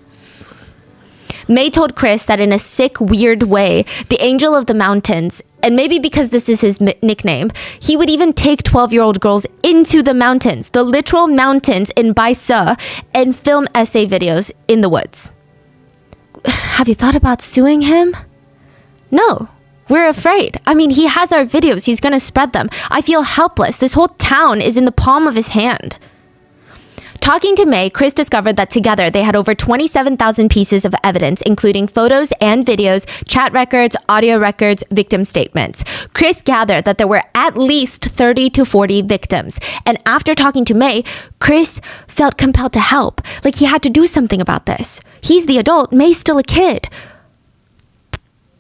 May told Chris that in a sick, weird way, the Angel of the Mountains, and maybe because this is his nickname, he would even take 12-year-old girls into the mountains, the literal mountains in BISA, and film essay videos in the woods. Have you thought about suing him? No. We're afraid. I mean, he has our videos. He's going to spread them. I feel helpless. This whole town is in the palm of his hand. Talking to May, Chris discovered that together they had over 27,000 pieces of evidence, including photos and videos, chat records, audio records, victim statements. Chris gathered that there were at least 30 to 40 victims. And after talking to May, Chris felt compelled to help. Like he had to do something about this. He's the adult, May's still a kid.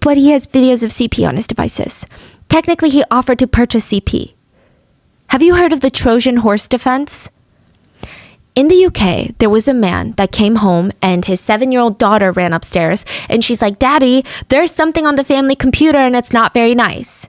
But he has videos of CP on his devices. Technically, he offered to purchase CP. Have you heard of the Trojan horse defense? In the UK, there was a man that came home and his 7-year-old daughter ran upstairs and she's like, "Daddy, there's something on the family computer and it's not very nice."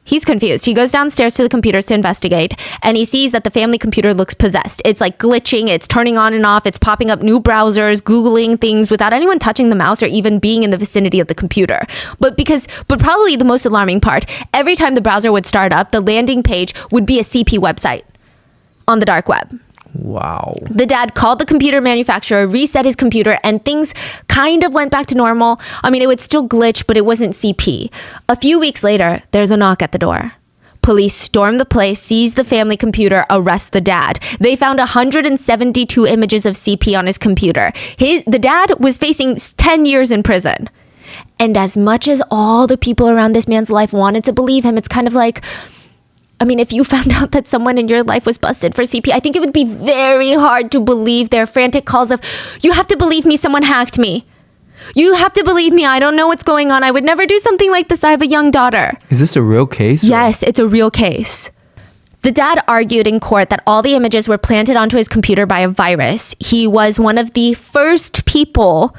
He's confused. He goes downstairs to the computers to investigate and he sees that the family computer looks possessed. It's like glitching, it's turning on and off, it's popping up new browsers, Googling things without anyone touching the mouse or even being in the vicinity of the computer. But probably the most alarming part, every time the browser would start up, the landing page would be a CP website on the dark web. Wow. The dad called the computer manufacturer, reset his computer, and things kind of went back to normal. I mean, it would still glitch, but it wasn't CP. A few weeks later, there's a knock at the door. Police storm the place, seize the family computer, arrest the dad. They found 172 images of CP on his computer. The dad was facing 10 years in prison. And as much as all the people around this man's life wanted to believe him, it's kind of like, I mean, if you found out that someone in your life was busted for CP, I think it would be very hard to believe their frantic calls of, "You have to believe me, someone hacked me. You have to believe me, I don't know what's going on. I would never do something like this. I have a young daughter." Is this a real case? Yes, it's a real case. The dad argued in court that all the images were planted onto his computer by a virus. He was one of the first people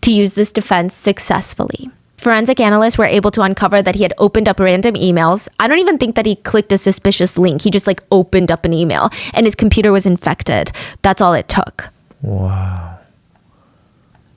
to use this defense successfully. Forensic analysts were able to uncover that he had opened up random emails. I don't even think that he clicked a suspicious link. He just opened up an email and his computer was infected. That's all it took. Wow.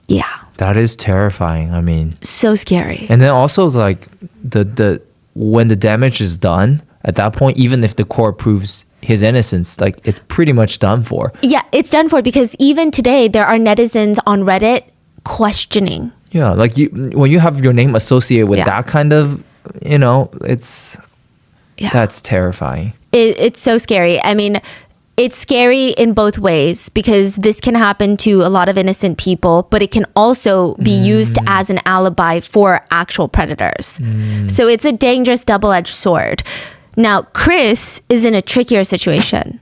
Yeah. That is terrifying. I mean, so scary. and then also the when the damage is done, at that point, even if the court proves his innocence, it's pretty much done for. Yeah, it's done for because even today there are netizens on Reddit questioning. Yeah, when you have your name associated with that kind of, that's terrifying. It's so scary. I mean, It's scary in both ways because this can happen to a lot of innocent people, but it can also be used as an alibi for actual predators. So it's a dangerous double-edged sword. Now, Chris is in a trickier situation.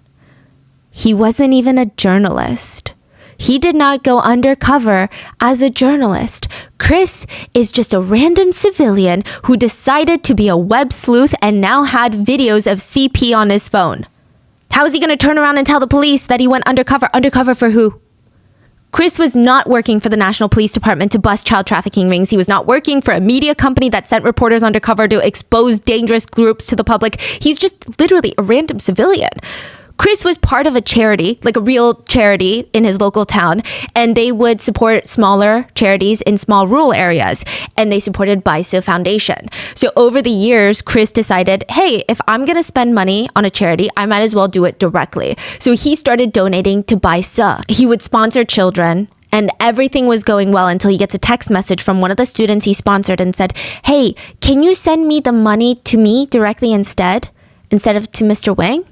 He wasn't even a journalist. He did not go undercover as a journalist. Chris is just a random civilian who decided to be a web sleuth and now had videos of CP on his phone. How is he going to turn around and tell the police that he went undercover? Undercover for who? Chris was not working for the National Police Department to bust child trafficking rings. He was not working for a media company that sent reporters undercover to expose dangerous groups to the public. He's just literally a random civilian. Chris was part of a charity, like a real charity in his local town, and they would support smaller charities in small rural areas, and they supported BISA Foundation. So over the years, Chris decided, hey, if I'm going to spend money on a charity, I might as well do it directly. So he started donating to BISA. He would sponsor children, and everything was going well until he gets a text message from one of the students he sponsored and said, hey, can you send me the money to me directly instead of to Mr. Wang?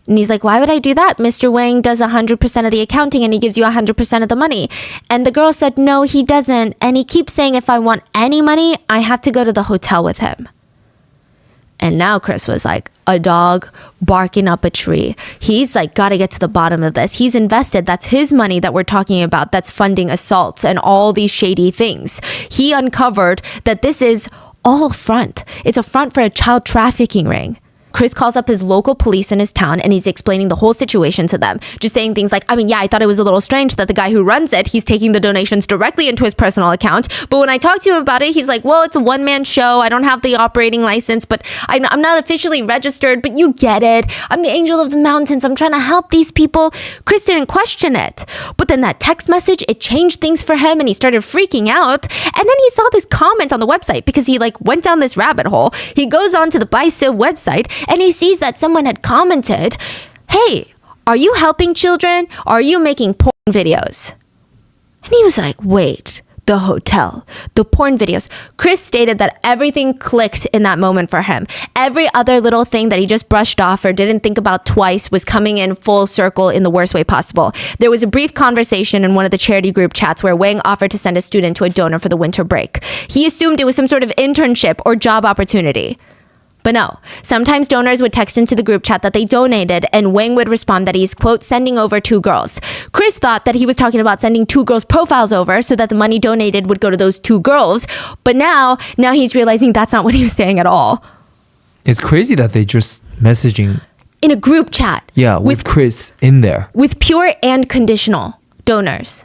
And he's like, why would I do that? Mr. Wang does 100% of the accounting and he gives you 100% of the money. And the girl said, no, he doesn't. And he keeps saying if I want any money, I have to go to the hotel with him. And now Chris was like a dog barking up a tree. He's like, got to get to the bottom of this. He's invested. That's his money that we're talking about. That's funding assaults and all these shady things. He uncovered that this is all a front. It's a front for a child trafficking ring. Chris calls up his local police in his town and he's explaining the whole situation to them. Just saying things like, I thought it was a little strange that the guy who runs it, he's taking the donations directly into his personal account. But when I talked to him about it, he's like, well, it's a one-man show. I don't have the operating license, but I'm not officially registered, but you get it. I'm the angel of the mountains. I'm trying to help these people. Chris didn't question it. But then that text message, it changed things for him and he started freaking out. And then he saw this comment on the website because he went down this rabbit hole. He goes on to the BISA website and he sees that someone had commented, hey, are you helping children? Or are you making porn videos? And he was like, wait, the hotel, the porn videos. Chris stated that everything clicked in that moment for him. Every other little thing that he just brushed off or didn't think about twice was coming in full circle in the worst way possible. There was a brief conversation in one of the charity group chats where Wang offered to send a student to a donor for the winter break. He assumed it was some sort of internship or job opportunity. But no, sometimes donors would text into the group chat that they donated and Wang would respond that he's, quote, sending over 2 girls. Chris thought that he was talking about sending 2 girls' profiles over so that the money donated would go to those 2 girls. But now he's realizing that's not what he was saying at all. It's crazy that they just messaging In a group chat. Yeah, with Chris in there. With pure and conditional donors.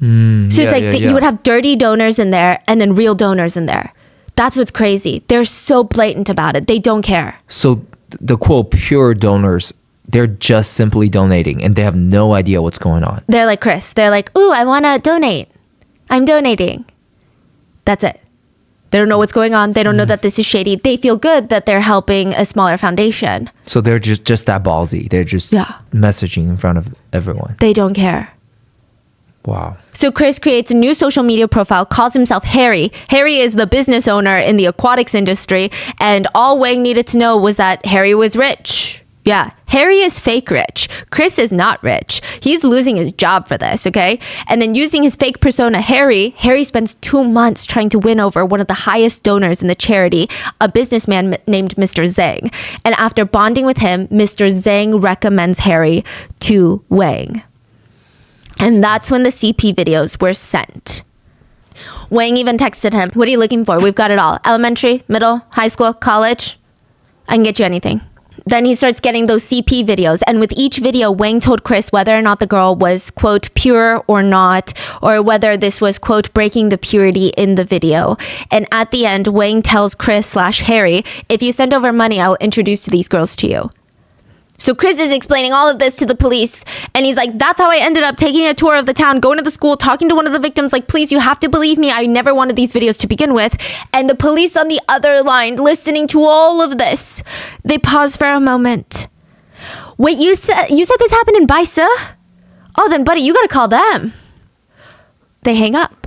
So it's like you would have dirty donors in there and then real donors in there. That's what's crazy. They're so blatant about it. They don't care. So the quote pure donors, they're just simply donating and they have no idea what's going on. They're like Chris. They're like, ooh, I want to donate. I'm donating. That's it. They don't know what's going on. They don't know that this is shady. They feel good that they're helping a smaller foundation. So they're just that ballsy. They're just messaging in front of everyone. They don't care. Wow. So Chris creates a new social media profile, calls himself Harry. Harry is the business owner in the aquatics industry, and all Wang needed to know was that Harry was rich. Yeah, Harry is fake rich. Chris is not rich. He's losing his job for this, okay? And then using his fake persona, Harry spends 2 months trying to win over one of the highest donors in the charity, a businessman named Mr. Zhang. And after bonding with him, Mr. Zhang recommends Harry to Wang. And that's when the CP videos were sent. Wang even texted him, what are you looking for? We've got it all. Elementary, middle, high school, college. I can get you anything. Then he starts getting those CP videos. And with each video, Wang told Chris whether or not the girl was, quote, pure or not, or whether this was, quote, breaking the purity in the video. And at the end, Wang tells Chris/Harry, if you send over money, I will introduce these girls to you. So Chris is explaining all of this to the police, and he's like, that's how I ended up taking a tour of the town, going to the school, talking to one of the victims, like, please, you have to believe me. I never wanted these videos to begin with. And the police on the other line, listening to all of this, they pause for a moment. Wait, you said this happened in BISA? Oh, then, buddy, you gotta call them. They hang up.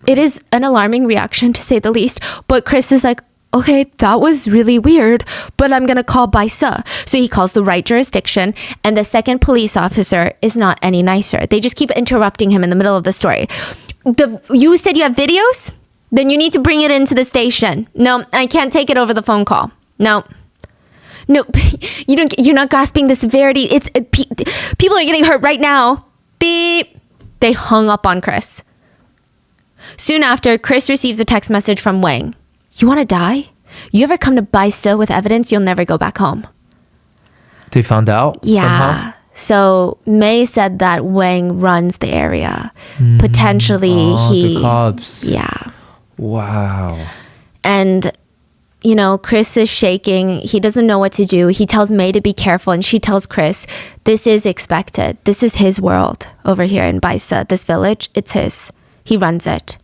It is an alarming reaction, to say the least. But Chris is like, okay, that was really weird, but I'm going to call BISA. So he calls the right jurisdiction, and the second police officer is not any nicer. They just keep interrupting him in the middle of the story. You said you have videos? Then you need to bring it into the station. No, I can't take it over the phone call. No, you're not grasping the severity. People are getting hurt right now. Beep. They hung up on Chris. Soon after, Chris receives a text message from Wang. You want to die? You ever come to BISA with evidence, you'll never go back home. They found out somehow? So May said that Wang runs the area. Potentially the cops. Yeah. Wow. And, Chris is shaking. He doesn't know what to do. He tells May to be careful, and she tells Chris, this is expected. This is his world over here in BISA. This village, it's his. He runs it.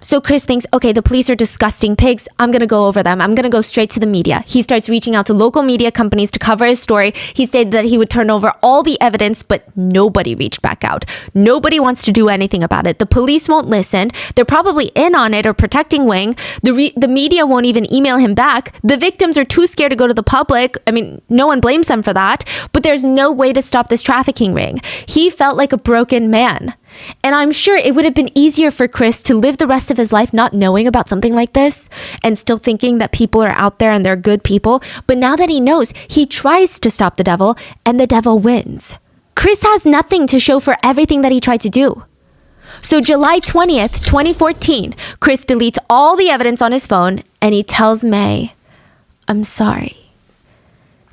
So Chris thinks, okay, the police are disgusting pigs. I'm going to go over them. I'm going to go straight to the media. He starts reaching out to local media companies to cover his story. He stated that he would turn over all the evidence, but nobody reached back out. Nobody wants to do anything about it. The police won't listen. They're probably in on it or protecting Wang. The media won't even email him back. The victims are too scared to go to the public. I mean, no one blames them for that, but there's no way to stop this trafficking ring. He felt like a broken man. And I'm sure it would have been easier for Chris to live the rest of his life not knowing about something like this and still thinking that people are out there and they're good people. But now that he knows, he tries to stop the devil and the devil wins. Chris has nothing to show for everything that he tried to do. So July 20th, 2014, Chris deletes all the evidence on his phone and he tells May, I'm sorry.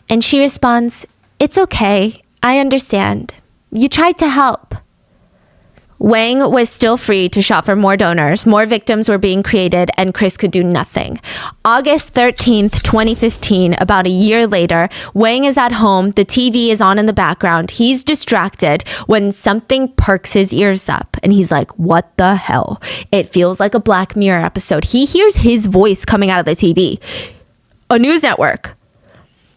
And she responds, it's okay. I understand. You tried to help. Wang was still free to shop for more donors. More victims were being created, and Chris could do nothing. August 13th, 2015, about a year later, Wang is at home. The TV is on in the background. He's distracted when something perks his ears up, and he's like, what the hell? It feels like a Black Mirror episode. He hears his voice coming out of the TV. A news network.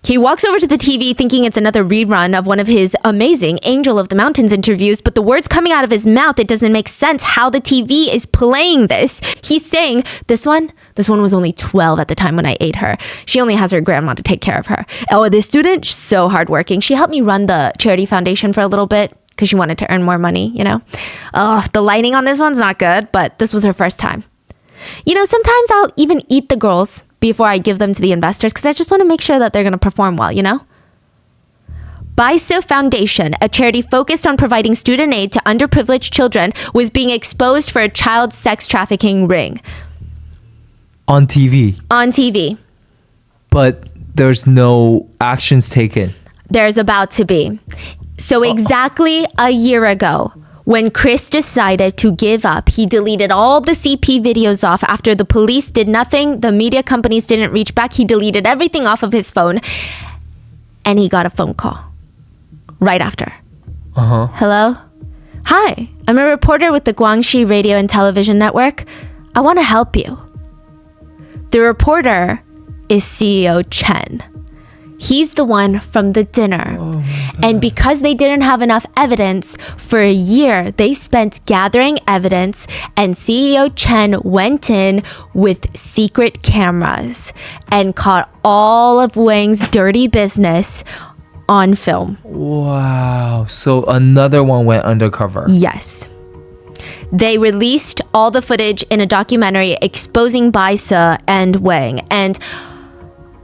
He walks over to the TV thinking it's another rerun of one of his amazing Angel of the Mountains interviews, but the words coming out of his mouth, it doesn't make sense how the TV is playing this. He's saying, this one was only 12 at the time when I ate her. She only has her grandma to take care of her. Oh, this student, she's so hardworking. She helped me run the charity foundation for a little bit because she wanted to earn more money, Oh, the lighting on this one's not good, but this was her first time. Sometimes I'll even eat the girls before I give them to the investors because I just want to make sure that they're going to perform well, BISA Foundation, a charity focused on providing student aid to underprivileged children, was being exposed for a child sex trafficking ring. On TV? On TV. But there's no actions taken? There's about to be. So exactly a year ago, when Chris decided to give up, he deleted all the CP videos off after the police did nothing. The media companies didn't reach back. He deleted everything off of his phone. And he got a phone call right after. Hello? Hi, I'm a reporter with the Guangxi Radio and Television Network. I want to help you. The reporter is CEO Chen. He's the one from the dinner. And because they didn't have enough evidence, for a year, they spent gathering evidence, and CEO Chen went in with secret cameras and caught all of Wang's dirty business on film. Wow. So another one went undercover. Yes. They released all the footage in a documentary exposing BISA and Wang. And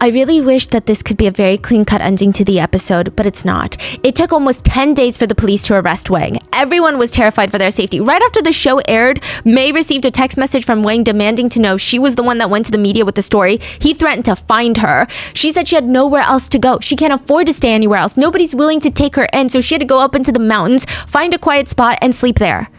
I really wish that this could be a very clean-cut ending to the episode, but it's not. It took almost 10 days for the police to arrest Wang. Everyone was terrified for their safety. Right after the show aired, May received a text message from Wang demanding to know she was the one that went to the media with the story. He threatened to find her. She said she had nowhere else to go. She can't afford to stay anywhere else. Nobody's willing to take her in, so she had to go up into the mountains, find a quiet spot, and sleep there.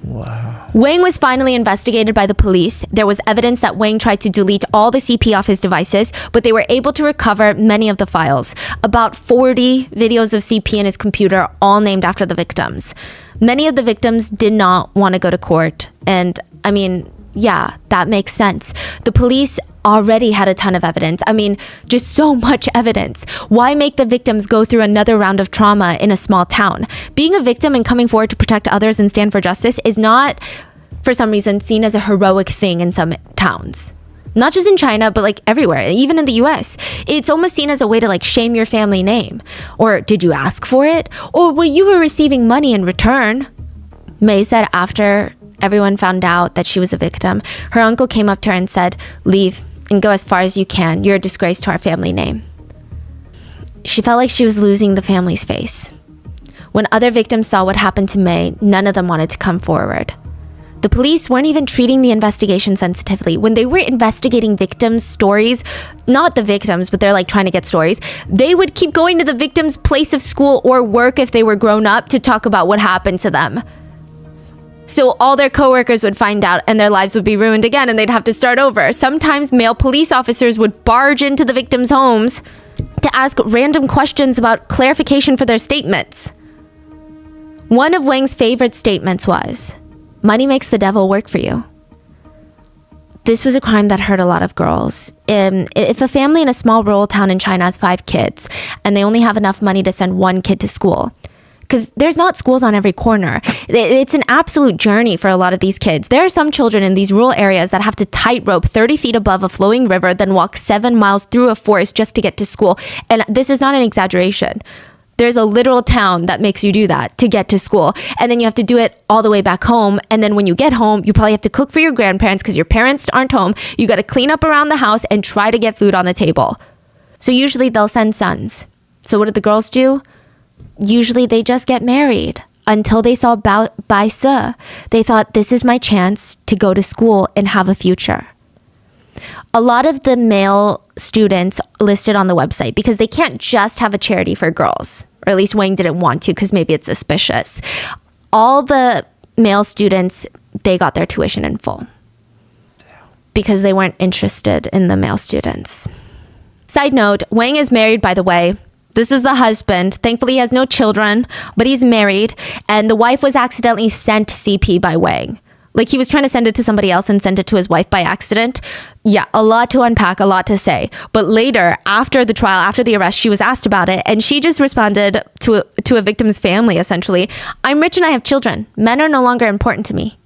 Wow. Wang was finally investigated by the police. There was evidence that Wang tried to delete all the CP off his devices, but they were able to recover many of the files. About 40 videos of CP in his computer, all named after the victims. Many of the victims did not want to go to court. And I mean, yeah, that makes sense. The police already had a ton of evidence. I mean, just so much evidence. Why make the victims go through another round of trauma in a small town? Being a victim and coming forward to protect others and stand for justice is not, for some reason, seen as a heroic thing in some towns. Not just in China, but like everywhere, even in the US. It's almost seen as a way to like shame your family name. Or did you ask for it? Or well, you were receiving money in return. May said after everyone found out that she was a victim, her uncle came up to her and said, leave and go as far as you can. You're a disgrace to our family name. She felt like she was losing the family's face. When other victims saw what happened to May, none of them wanted to come forward. The police weren't even treating the investigation sensitively. When they were investigating victims' stories, not the victims, but they're like trying to get stories, they would keep going to the victim's place of school or work if they were grown up to talk about what happened to them. So all their coworkers would find out and their lives would be ruined again and they'd have to start over. Sometimes male police officers would barge into the victims' homes to ask random questions about clarification for their statements. One of Wang's favorite statements was, "Money makes the devil work for you." This was a crime that hurt a lot of girls. If a family in a small rural town in China has 5 kids and they only have enough money to send one kid to school, because there's not schools on every corner. It's an absolute journey for a lot of these kids. There are some children in these rural areas that have to tightrope 30 feet above a flowing river, then walk 7 miles through a forest just to get to school. And this is not an exaggeration. There's a literal town that makes you do that to get to school. And then you have to do it all the way back home. And then when you get home, you probably have to cook for your grandparents because your parents aren't home. You got to clean up around the house and try to get food on the table. So usually they'll send sons. So what did the girls do? Usually they just get married until they saw BISA. They thought, this is my chance to go to school and have a future. A lot of the male students listed on the website, because they can't just have a charity for girls, or at least Wang didn't want to because maybe it's suspicious. All the male students, they got their tuition in full because they weren't interested in the male students. Side note, Wang is married, by the way. This is the husband. Thankfully, he has no children, but he's married. And the wife was accidentally sent CP by Wang. Like he was trying to send it to somebody else and sent it to his wife by accident. Yeah, a lot to unpack, a lot to say. But later, after the trial, after the arrest, she was asked about it. And she just responded to a victim's family, essentially. "I'm rich and I have children. Men are no longer important to me."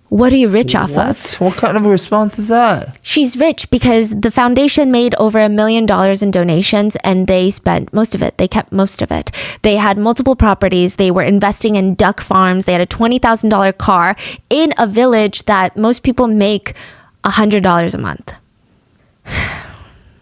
What are you rich off of? What kind of a response is that? She's rich because the foundation made over $1 million in donations and they spent most of it. They kept most of it. They had multiple properties. They were investing in duck farms. They had a $20,000 car in a village that most people make $100 a month.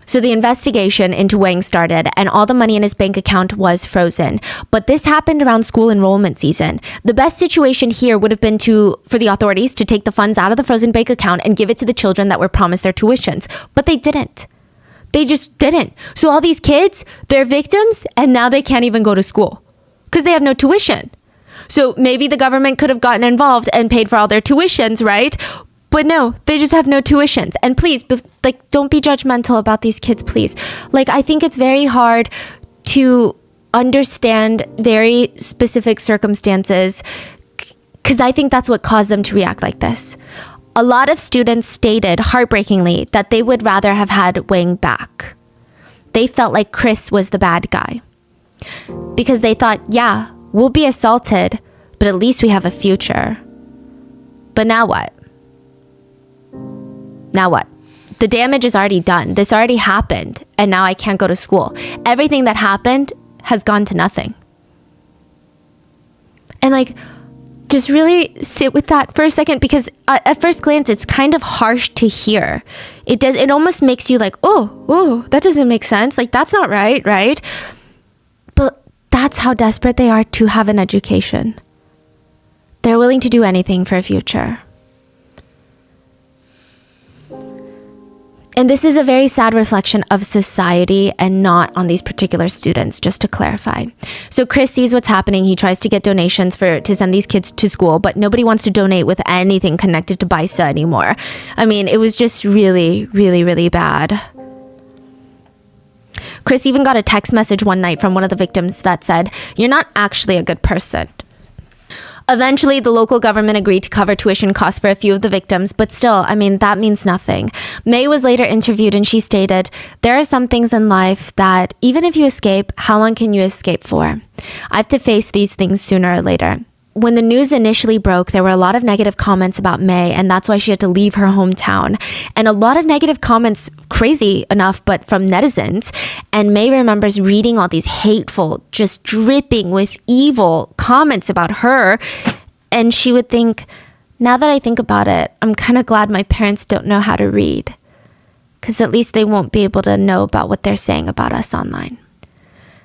So the investigation into Wang started and all the money in his bank account was frozen. But this happened around school enrollment season. The best situation here would have been for the authorities to take the funds out of the frozen bank account and give it to the children that were promised their tuitions. But they didn't. They just didn't. So all these kids, they're victims and now they can't even go to school because they have no tuition. So maybe the government could have gotten involved and paid for all their tuitions, right? But no, they just have no tuitions. And please, don't be judgmental about these kids, please. I think it's very hard to understand very specific circumstances because I think that's what caused them to react like this. A lot of students stated heartbreakingly that they would rather have had Wang back. They felt like Chris was the bad guy because they thought, yeah, we'll be assaulted, but at least we have a future. But now what? Now what? The damage is already done. This already happened. And now I can't go to school. Everything that happened has gone to nothing. And just really sit with that for a second because at first glance, it's kind of harsh to hear. It almost makes you oh, that doesn't make sense. That's not right, right? But that's how desperate they are to have an education. They're willing to do anything for a future. And this is a very sad reflection of society and not on these particular students, just to clarify. So Chris sees what's happening. He tries to get donations to send these kids to school, but nobody wants to donate with anything connected to BISA anymore. I mean, it was just really, really, really bad. Chris even got a text message one night from one of the victims that said, "You're not actually a good person." Eventually, the local government agreed to cover tuition costs for a few of the victims, but still, that means nothing. May was later interviewed and she stated, "There are some things in life that even if you escape, how long can you escape for? I have to face these things sooner or later. when the news initially broke, there were a lot of negative comments about May, and that's why she had to leave her hometown. And a lot of negative comments, crazy enough, but from netizens. And May remembers reading all these hateful, just dripping with evil comments about her. And she would think, now that I think about it, I'm kind of glad my parents don't know how to read, because at least they won't be able to know about what they're saying about us online.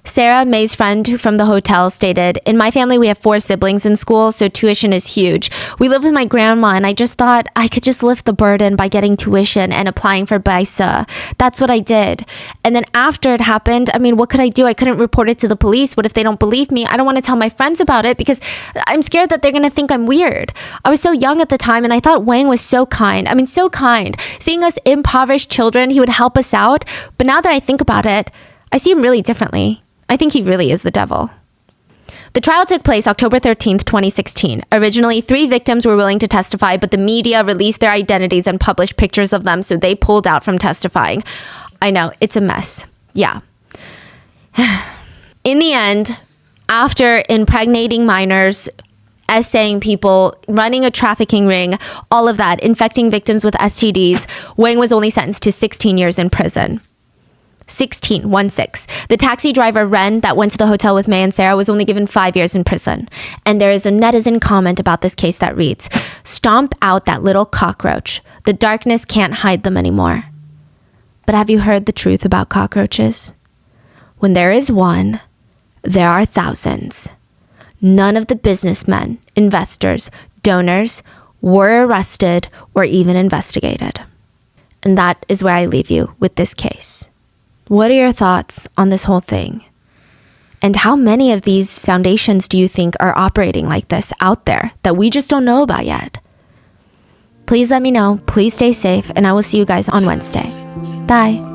Sarah, May's friend from the hotel, stated, "In my family, we have 4 siblings in school, so tuition is huge. We live with my grandma, and I just thought I could just lift the burden by getting tuition and applying for BISA. That's what I did. And then after it happened, I mean, what could I do? I couldn't report it to the police. What if they don't believe me? I don't want to tell my friends about it because I'm scared that they're going to think I'm weird. I was so young at the time, and I thought Wang was so kind. I mean, so kind. Seeing us impoverished children, he would help us out. But now that I think about it, I see him really differently. I think he really is the devil." The trial took place October 13th, 2016. Originally, 3 victims were willing to testify, but the media released their identities and published pictures of them, so they pulled out from testifying. I know, it's a mess. Yeah. In the end, after impregnating minors, essaying people, running a trafficking ring, all of that, infecting victims with STDs, Wang was only sentenced to 16 years in prison. 16. The taxi driver, Ren, that went to the hotel with May and Sarah was only given 5 years in prison. And there is a netizen comment about this case that reads, "Stomp out that little cockroach. The darkness can't hide them anymore." But have you heard the truth about cockroaches? When there is one, there are thousands. None of the businessmen, investors, donors were arrested or even investigated. And that is where I leave you with this case. What are your thoughts on this whole thing? And how many of these foundations do you think are operating like this out there that we just don't know about yet? Please let me know. Please stay safe, and I will see you guys on Wednesday. Bye.